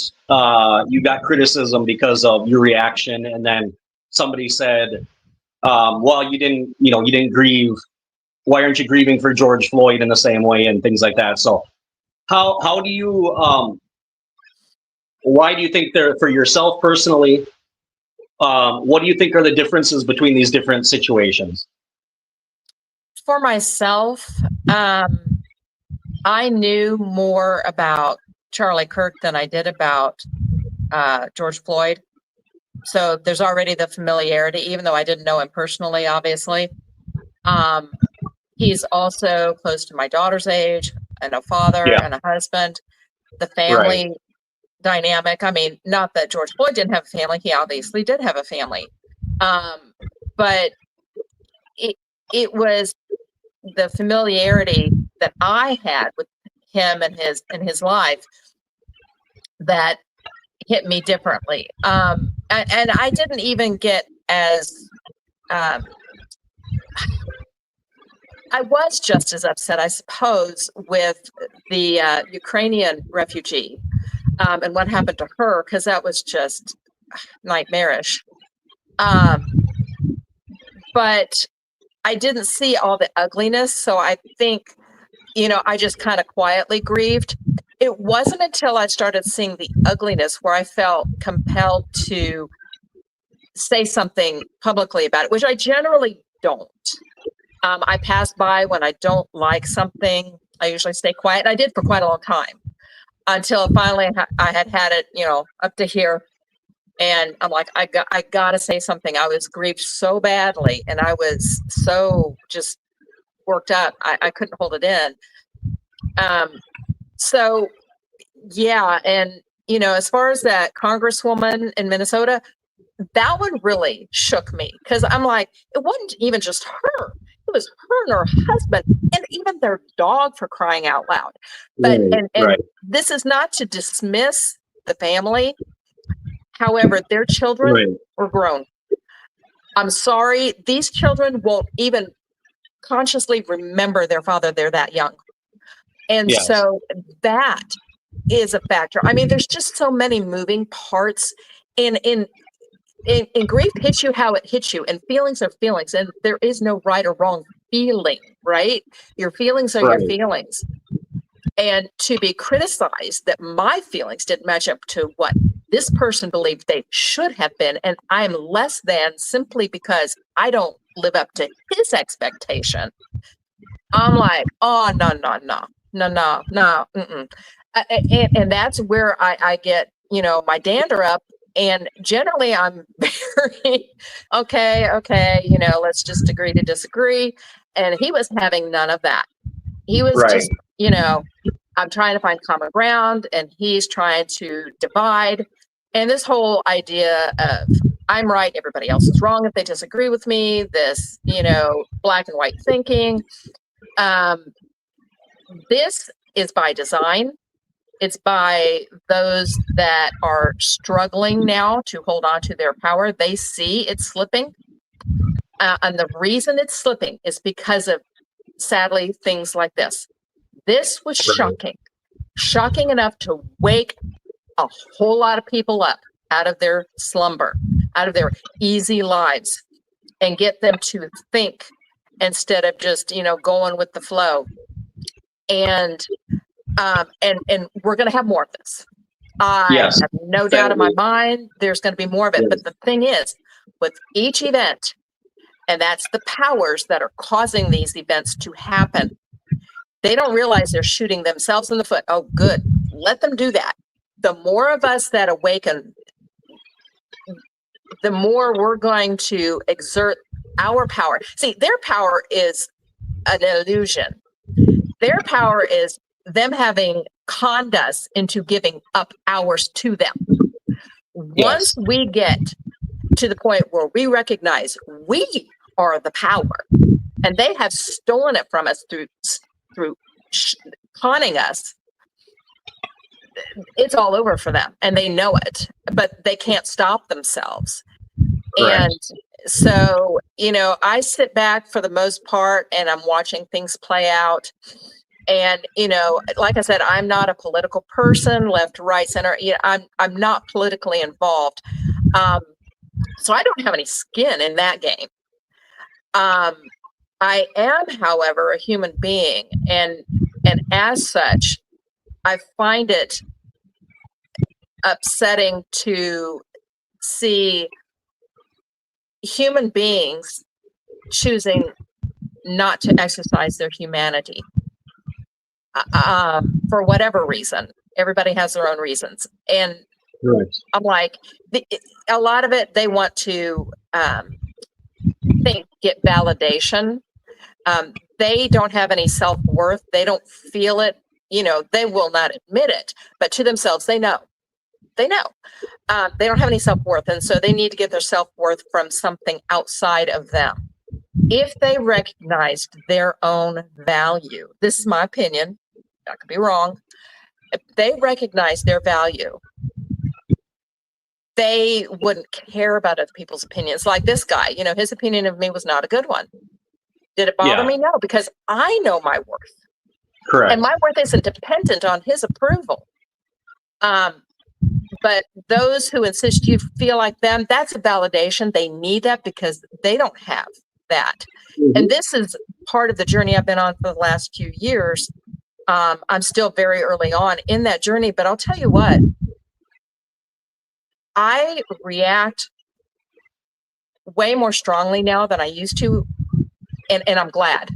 you got criticism because of your reaction, and then somebody said, well, you didn't grieve. Why aren't you grieving for George Floyd in the same way, and things like that? So how do you why do you think for yourself personally, what do you think are the differences between these different situations? For myself, I knew more about Charlie Kirk than I did about George Floyd. So there's already the familiarity, even though I didn't know him personally, obviously. He's also close to my daughter's age, and a father and a husband. The family dynamic. I mean, not that George Floyd didn't have a family. He obviously did have a family. But it was the familiarity that I had with him and his life that hit me differently. And I didn't even get as I I was just as upset, I suppose, with the Ukrainian refugee and what happened to her, because that was just nightmarish. But I didn't see all the ugliness, so I think, I just kind of quietly grieved. It wasn't until I started seeing the ugliness where I felt compelled to say something publicly about it, which I generally don't. I pass by when I don't like something. I usually stay quiet. I did for quite a long time until finally I had it, up to here. And I'm like, I got to say something. I was grieved so badly, and I was so just worked up. I couldn't hold it in. So yeah. And, as far as that Congresswoman in Minnesota, that one really shook me, because I'm like, it wasn't even just her. It was her and her husband and even their dog, for crying out loud. But and this is not to dismiss the family. However, their children were grown. I'm sorry, these children won't even consciously remember their father. They're that young. And so that is a factor. I mean, there's just so many moving parts in grief. Hits you how it hits you, and feelings are feelings, and there is no right or wrong feeling, right? Your feelings are your feelings. And to be criticized that my feelings didn't match up to what this person believed they should have been, and I'm less than simply because I don't live up to his expectation. I'm like, oh, no. And that's where I get, my dander up. And generally I'm very, okay, let's just agree to disagree. And he was having none of that. He was just, I'm trying to find common ground, and he's trying to divide. And this whole idea of I'm right, everybody else is wrong if they disagree with me, this, black and white thinking. This is by design. It's by those that are struggling now to hold on to their power. They see it's slipping. And the reason it's slipping is because of, sadly, things like this. This was shocking enough to wake a whole lot of people up out of their slumber, out of their easy lives, and get them to think instead of just, going with the flow. And we're going to have more of this. I have no doubt in my mind there's going to be more of it. But the thing is, with each event, and that's the powers that are causing these events to happen, they don't realize they're shooting themselves in the foot. Oh, good. Let them do that. The more of us that awaken, the more we're going to exert our power. See, their power is an illusion. Their power is them having conned us into giving up ours to them. Once we get to the point where we recognize we are the power, and they have stolen it from us through conning us, it's all over for them, and they know it, but they can't stop themselves. Correct. And so, I sit back for the most part, and I'm watching things play out. And, like I said, I'm not a political person, left, right, center. I'm not politically involved. So I don't have any skin in that game. I am, however, a human being. And as such, I find it upsetting to see human beings choosing not to exercise their humanity. For whatever reason. Everybody has their own reasons. And I'm like, a lot of it, they want to get validation. They don't have any self-worth. They don't feel it. They will not admit it. But to themselves, they know. They know. They don't have any self-worth. And so they need to get their self-worth from something outside of them. If they recognized their own value, this is my opinion, I could be wrong. If they recognize their value, they wouldn't care about other people's opinions. Like this guy, his opinion of me was not a good one. Did it bother Yeah. me? No, because I know my worth. Correct. And my worth isn't dependent on his approval. But those who insist you feel like them, that's a validation. They need that because they don't have that. And this is part of the journey I've been on for the last few years. I'm still very early on in that journey, but I'll tell you what, I react way more strongly now than I used to. And I'm glad.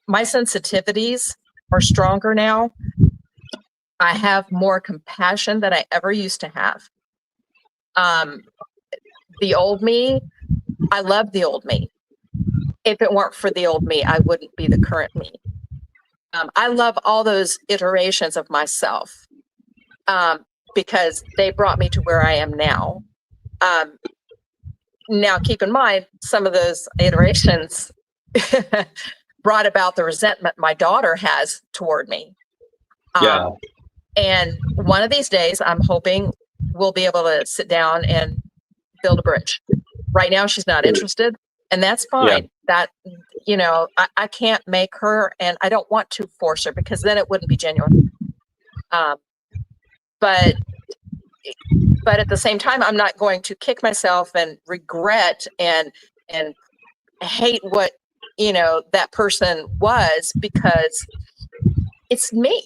My sensitivities are stronger now. I have more compassion than I ever used to have. The old me, I love the old me. If it weren't for the old me, I wouldn't be the current me. I love all those iterations of myself because they brought me to where I am now. Now, keep in mind, some of those iterations brought about the resentment my daughter has toward me. Yeah. And one of these days, I'm hoping we'll be able to sit down and build a bridge. Right now, she's not interested, and that's fine. That, you know, I can't make her, and I don't want to force her because then it wouldn't be genuine. But at the same time, I'm not going to kick myself and regret and hate what, you know, that person was, because it's me.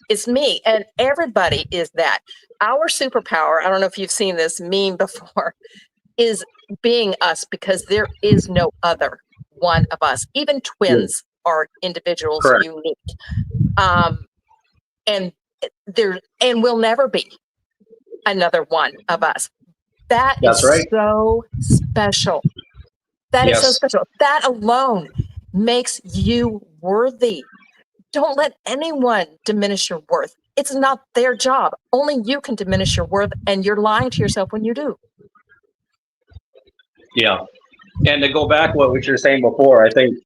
It's me, and everybody is that. Our superpower, I don't know if you've seen this meme before, is being us, because there is no other one of us. Even twins are individuals, Correct. unique. And will never be another one of us. That's is right. so special. That is so Yes. special. That alone makes you worthy. Don't let anyone diminish your worth. It's not their job. Only you can diminish your worth, and you're lying to yourself when you do. Yeah. And to go back what you were saying before, I think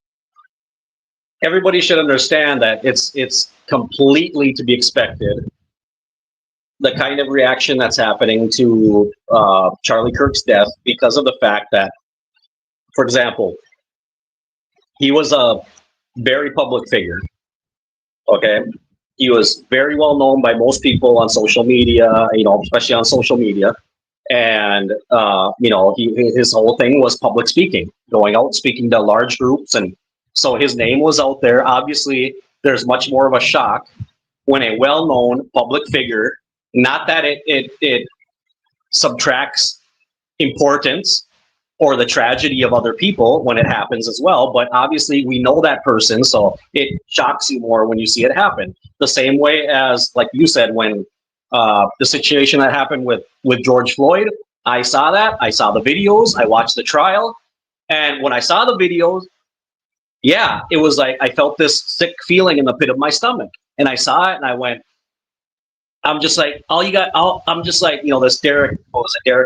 everybody should understand that it's completely to be expected, the kind of reaction that's happening to Charlie Kirk's death, because of the fact that, for example, he was a very public figure. Okay. He was very well known by most people on social media, you know, especially on social media. And, you know, his whole thing was public speaking, going out, speaking to large groups. And so his name was out there. Obviously, there's much more of a shock when a well-known public figure, not that it subtracts importance or the tragedy of other people when it happens as well, but obviously we know that person, so it shocks you more when you see it happen. The same way as, like you said, when the situation that happened with George Floyd, I saw that, I saw the videos, I watched the trial, and when I saw the videos, yeah, it was like I felt this sick feeling in the pit of my stomach, and I saw it and I went, I'm just like, I'm just like, you know, this Derek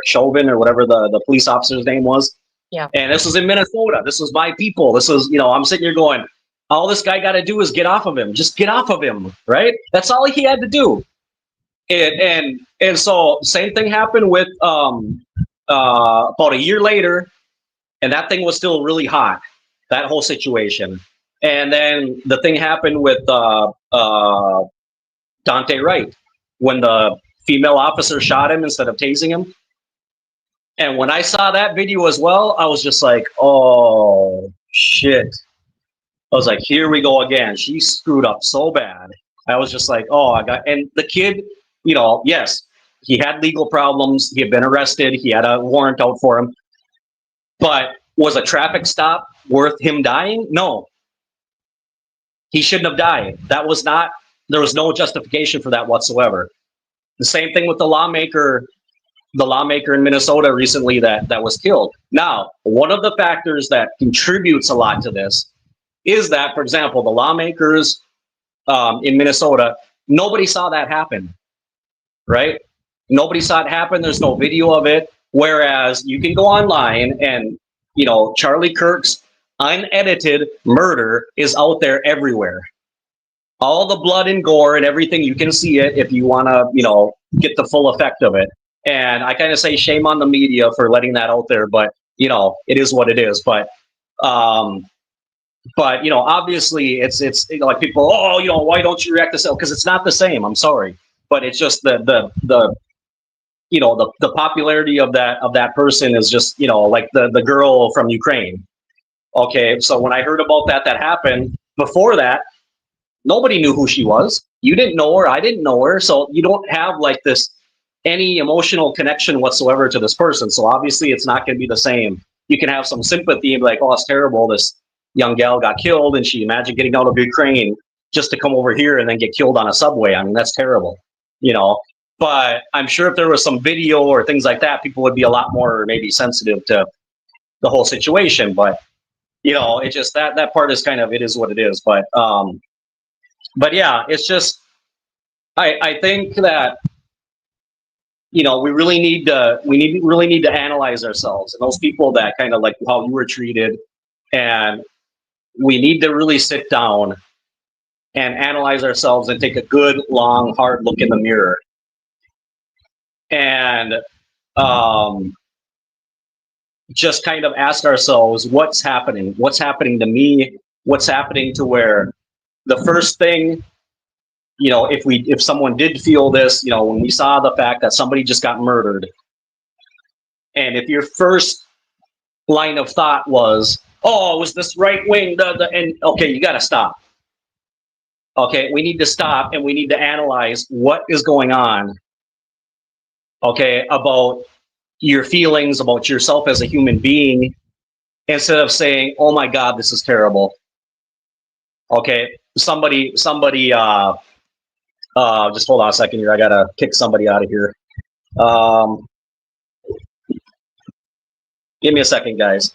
Chauvin or whatever the police officer's name was. Yeah. And this was in Minnesota. This was my people. This was, you know, I'm sitting here going, all this guy got to do is get off of him. Just get off of him, right? That's all he had to do. And so same thing happened with about a year later, and that thing was still really hot, that whole situation. And then the thing happened with Daunte Wright, when the female officer shot him instead of tasing him. And when I saw that video as well, I was just like, oh, shit. I was like, here we go again. She screwed up so bad. I was just like, oh, and the kid, you know, yes, he had legal problems. He had been arrested. He had a warrant out for him. But was a traffic stop worth him dying? No. He shouldn't have died. There was no justification for that whatsoever. The same thing with the lawmaker in Minnesota recently that was killed. Now, one of the factors that contributes a lot to this is that, for example, the lawmakers in Minnesota, nobody saw that happen, right? Nobody saw it happen. There's no video of it. Whereas you can go online and, you know, Charlie Kirk's unedited murder is out there everywhere. All the blood and gore and everything, you can see it if you want to, you know, get the full effect of it. And I kind of say shame on the media for letting that out there, but, you know, it is what it is. But But obviously, it's like people, oh, why don't you react to self? Because it's not the same. I'm sorry, but it's just the popularity of that person is just like the girl from Ukraine. Okay, so when I heard about that happened, before that, nobody knew who she was. You didn't know her, I didn't know her, so you don't have like this any emotional connection whatsoever to this person. So obviously it's not going to be the same. You can have some sympathy and be like, oh, it's terrible, this young gal got killed, and she imagine getting out of Ukraine just to come over here and then get killed on a subway. I mean, that's terrible, but I'm sure if there was some video or things like that, people would be a lot more maybe sensitive to the whole situation. But it just that part is kind of, it is what it is. But yeah, it's just I think that we really need to analyze ourselves, and those people that kind of like how you were treated, and we need to really sit down and analyze ourselves and take a good long hard look in the mirror and just kind of ask ourselves what's happening to me, what's happening to where the first thing, if someone did feel this, when we saw the fact that somebody just got murdered, and if your first line of thought was, oh, it was this right wing, and okay, you got to stop. Okay, we need to stop and we need to analyze what is going on, okay, about your feelings, about yourself as a human being, instead of saying, oh my God, this is terrible. Okay, somebody, just hold on a second here. I gotta kick somebody out of here. Give me a second, guys.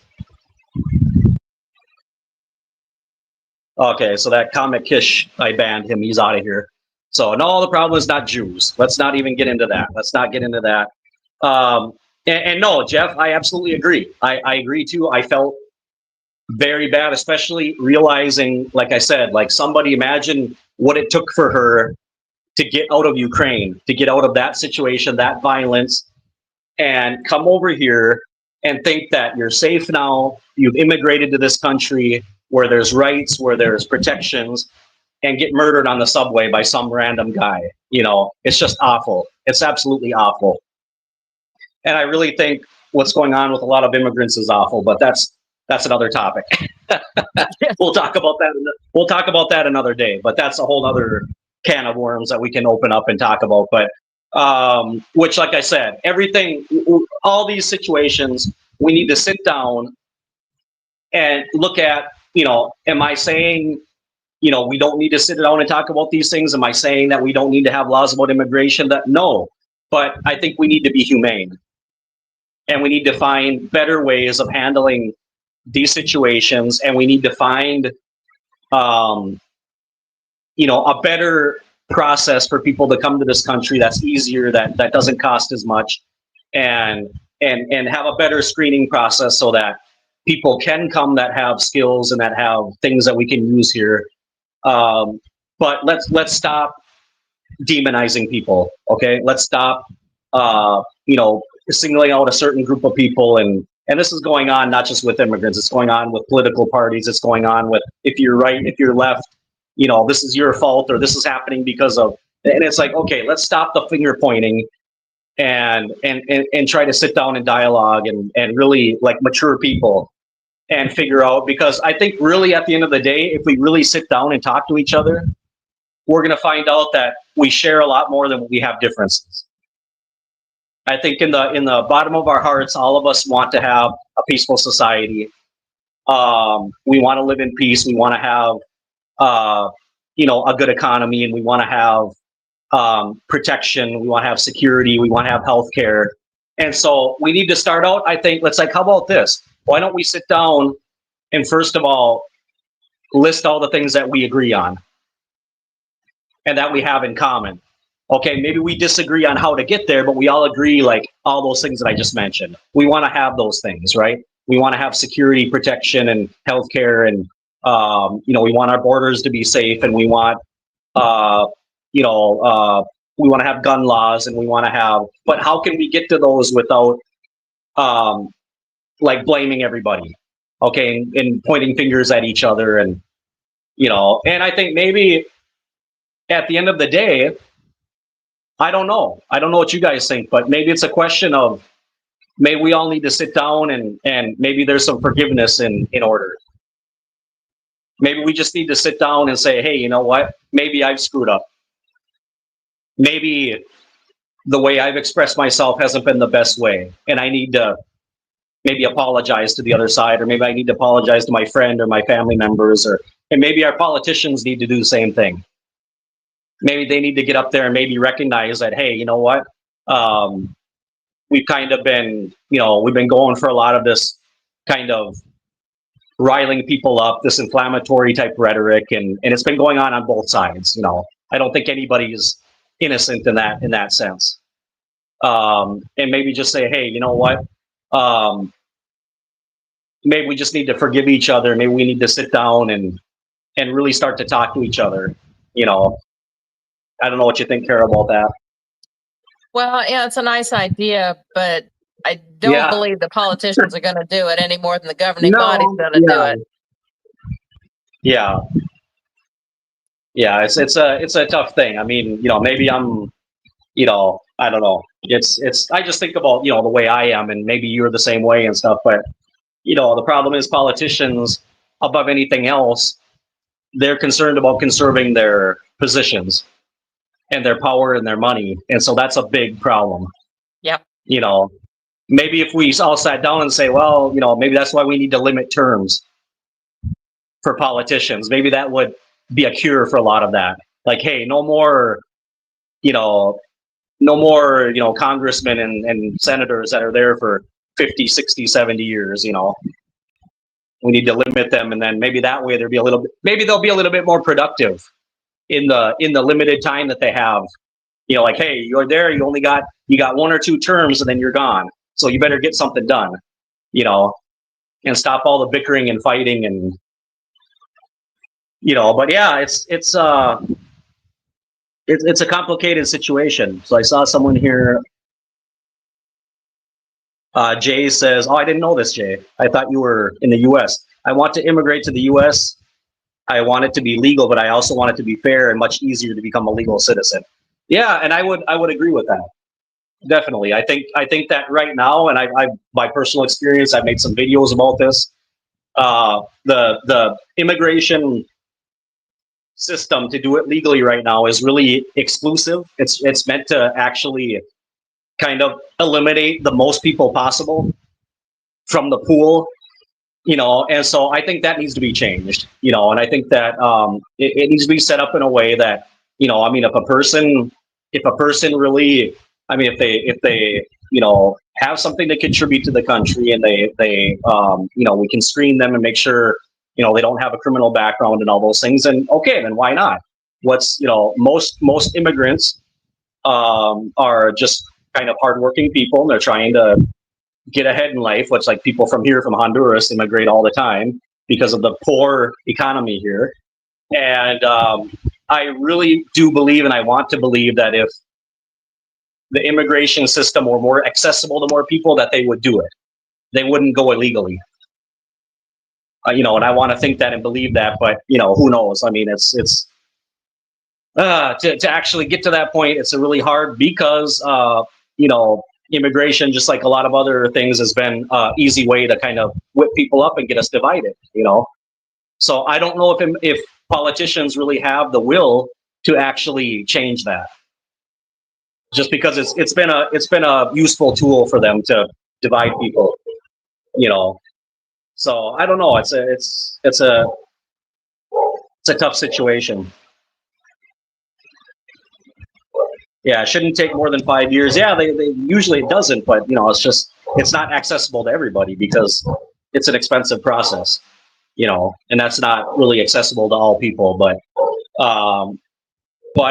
Okay, so that Comic Kish, I banned him. He's out of here. So no, the problem is not Jews. Let's not even get into that. Let's not get into that. And no, Jeff, I absolutely agree. I agree too. I felt very bad, especially realizing, like I said, like somebody imagine what it took for her to get out of Ukraine, to get out of that situation, that violence, and come over here and think that you're safe now. You've immigrated to this country where there's rights, where there's protections, and get murdered on the subway by some random guy. It's just awful. It's absolutely awful. And I really think what's going on with a lot of immigrants is awful, but that's another topic. We'll talk about that. We'll talk about that another day, but that's a whole other can of worms that we can open up and talk about. But which, like I said, everything, all these situations, we need to sit down and look at, am I saying, we don't need to sit down and talk about these things? Am I saying that we don't need to have laws about immigration? No, but I think we need to be humane, and we need to find better ways of handling these situations, and we need to find, a better process for people to come to this country that's easier, that doesn't cost as much, and have a better screening process so that people can come that have skills and that have things that we can use here. But let's stop demonizing people. Okay, let's stop singling out a certain group of people, and this is going on not just with immigrants. It's going on with political parties. It's going on with, if you're right, if you're left, this is your fault, or this is happening because of. And it's like, okay, let's stop the finger pointing and try to sit down and dialogue and really like mature people and figure out, because I think really at the end of the day, if we really sit down and talk to each other, we're going to find out that we share a lot more than we have differences. I think in the bottom of our hearts, all of us want to have a peaceful society. We want to live in peace. We want to have, a good economy, and we want to have protection. We want to have security. We want to have healthcare. And so we need to start out, I think, how about this? Why don't we sit down and first of all, list all the things that we agree on and that we have in common. Okay, maybe we disagree on how to get there, but we all agree, like all those things that I just mentioned. We want to have those things, right? We want to have security, protection, and healthcare, and we want our borders to be safe, and we want, we want to have gun laws, and we want to have. But how can we get to those without, blaming everybody? okay, and pointing fingers at each other, and and I think maybe at the end of the day, I don't know. I don't know what you guys think, but maybe it's a question of maybe we all need to sit down and maybe there's some forgiveness in order. Maybe we just need to sit down and say, hey, you know what? Maybe I've screwed up. Maybe the way I've expressed myself hasn't been the best way, and I need to maybe apologize to the other side, or maybe I need to apologize to my friend or my family members, and maybe our politicians need to do the same thing. Maybe they need to get up there and maybe recognize that, hey, you know what? We've kind of been, we've been going for a lot of this kind of riling people up, this inflammatory type rhetoric, and it's been going on both sides. I don't think anybody's innocent in that sense. And maybe just say, hey, you know what? Maybe we just need to forgive each other. Maybe we need to sit down and really start to talk to each other. I don't know what you think, Carol, about that. Well, yeah, it's a nice idea, but I don't believe the politicians are going to do it any more than the governing body's going to do it. Yeah. Yeah, it's a tough thing. I mean, maybe I'm, I don't know. I just think about, the way I am, and maybe you're the same way and stuff, but the problem is politicians, above anything else, they're concerned about conserving their positions and their power and their money. And so that's a big problem. Yep. Maybe if we all sat down and say, well, maybe that's why we need to limit terms for politicians. Maybe that would be a cure for a lot of that. Like, hey, no more, congressmen and senators that are there for 50, 60, 70 years, we need to limit them. And then maybe that way they'll be a little bit more productive in the limited time that they have. Like, hey, you're there, you got 1 or 2 terms and then you're gone. So you better get something done, and stop all the bickering and fighting and, but yeah, it's a complicated situation. So I saw someone here. Jay says, oh, I didn't know this, Jay. I thought you were in the U.S. I want to immigrate to the U.S. I want it to be legal, but I also want it to be fair and much easier to become a legal citizen. Yeah, and I would agree with that. Definitely. I think that right now, and I by personal experience, I've made some videos about this. The immigration system to do it legally right now is really exclusive. It's meant to actually kind of eliminate the most people possible from the pool, and so I think that needs to be changed, and I think that it needs to be set up in a way that, I mean, if a person really, I mean, if they have something to contribute to the country, and they we can screen them and make sure, they don't have a criminal background and all those things, and okay, then why not? Most immigrants are just kind of hardworking people, and they're trying to get ahead in life, which, like, people from Honduras immigrate all the time because of the poor economy here. And I really do believe, and I want to believe, that if the immigration system were more accessible to more people, that they would do it. They wouldn't go illegally. And I want to think that and believe that, but who knows? I mean, it's to actually get to that point, it's really hard because immigration, just like a lot of other things, has been an easy way to kind of whip people up and get us divided. So I don't know if politicians really have the will to actually change that. Just because it's been a useful tool for them to divide people. So I don't know. It's a tough situation. Yeah, it shouldn't take more than 5 years. Yeah, they usually it doesn't, but it's not accessible to everybody because it's an expensive process, and that's not really accessible to all people. But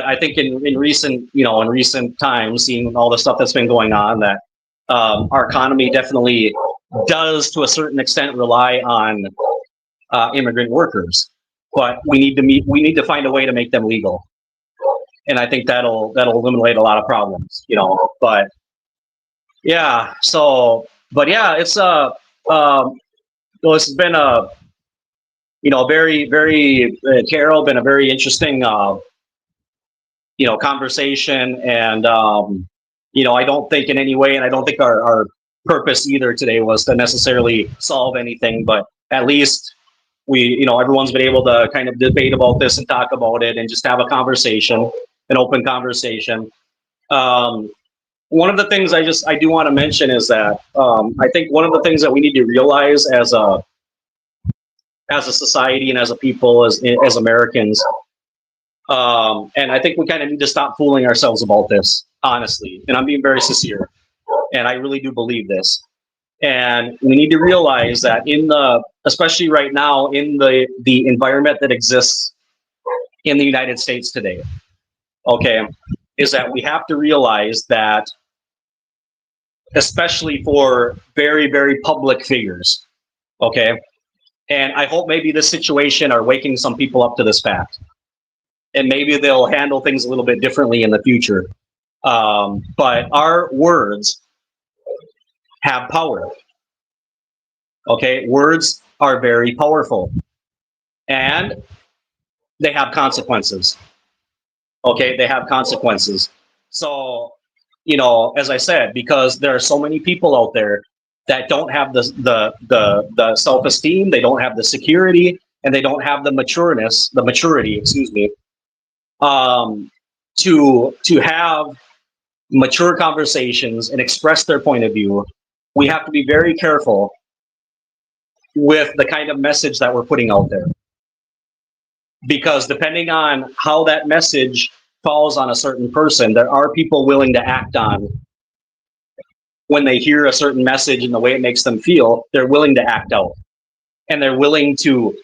I think in recent times, seeing all the stuff that's been going on, that our economy definitely does, to a certain extent, rely on immigrant workers, but we need to find a way to make them legal. And I think that'll eliminate a lot of problems, but yeah. So, but yeah, it's Well, this has been a, very, very, Carol, been a very interesting, conversation. And, I don't think in any way, and I don't think our purpose either today was to necessarily solve anything, but at least everyone's been able to kind of debate about this and talk about it and just have a conversation, an open conversation. One of the things I do want to mention is that I think one of the things that we need to realize as a society and as a people, as Americans, and I think we kind of need to stop fooling ourselves about this, honestly. And I'm being very sincere, and I really do believe this. And we need to realize that especially right now, in the environment that exists in the United States today, okay, is that we have to realize that, especially for very, very public figures, okay, and I hope maybe this situation are waking some people up to this fact, and maybe they'll handle things a little bit differently in the future. But our words have power. Okay, words are very powerful, and they have consequences. Okay, they have consequences. So, as I said, because there are so many people out there that don't have the self-esteem, they don't have the security, and they don't have the maturity, excuse me, to have mature conversations and express their point of view. We have to be very careful with the kind of message that we're putting out there, because depending on how that message falls on a certain person, there are people willing to act on when they hear a certain message and the way it makes them feel. They're willing to act out, and they're willing to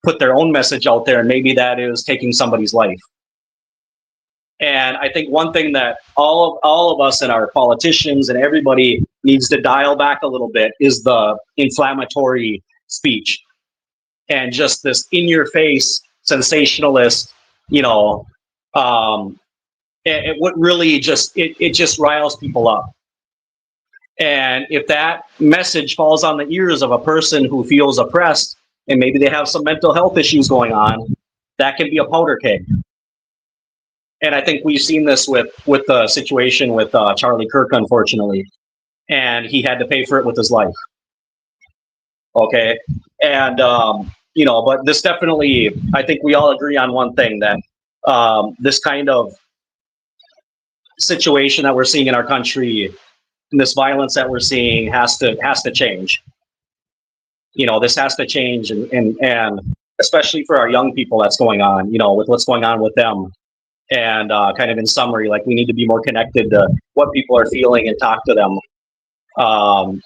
put their own message out there, and maybe that is taking somebody's life. And I think one thing that all of us and our politicians and everybody needs to dial back a little bit is the inflammatory speech, and just this in-your-face sensationalist, it would really just it just riles people up. And if that message falls on the ears of a person who feels oppressed and maybe they have some mental health issues going on, that can be a powder keg. And I think we've seen this with the situation with Charlie Kirk, unfortunately, and he had to pay for it with his life. Okay, and but this definitely, I think we all agree on one thing, that this kind of situation that we're seeing in our country, and this violence that we're seeing, has to change. This has to change, and especially for our young people, that's going on. With what's going on with them. And kind of in summary, like, we need to be more connected to what people are feeling and talk to them,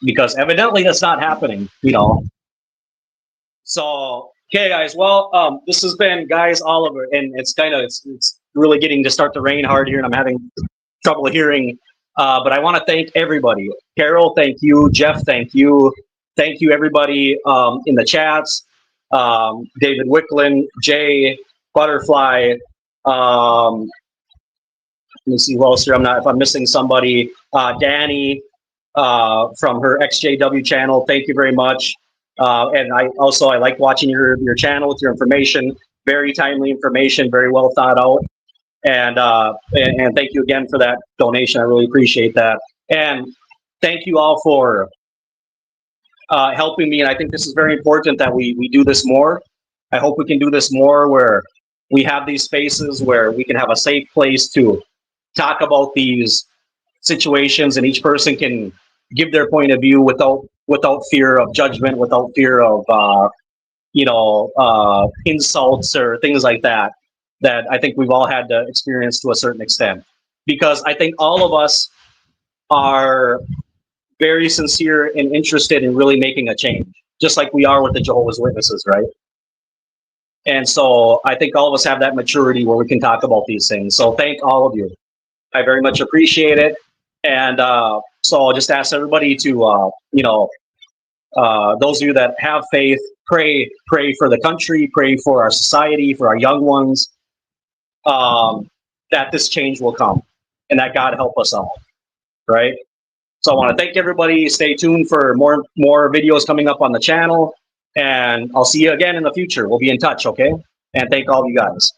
because evidently that's not happening. So, okay, guys. Well, this has been Guys Oliver, and it's really getting to start to rain hard here, and I'm having trouble hearing. But I want to thank everybody. Carol, thank you. Jeff, thank you. Thank you, everybody in the chats. David Wicklund, Jay, Butterfly. Let me see who else here. If I'm missing somebody. Danny from her XJW channel. Thank you very much. And I like watching your channel with your information. Very timely information, very well thought out. And thank you again for that donation. I really appreciate that. And thank you all for helping me. And I think this is very important that we do this more. I hope we can do this more, where we have these spaces where we can have a safe place to talk about these situations, and each person can give their point of view without fear of judgment, without fear of insults or things like that I think we've all had to experience to a certain extent. Because I think all of us are very sincere and interested in really making a change, just like we are with the Jehovah's Witnesses, right? And so I think all of us have that maturity where we can talk about these things. So thank all of you. I very much appreciate it. And so I'll just ask everybody to, those of you that have faith, pray for the country, pray for our society, for our young ones, that this change will come, and that God help us all, right? So I want to thank everybody. Stay tuned for more videos coming up on the channel. And I'll see you again in the future. We'll be in touch, okay? And thank all of you guys.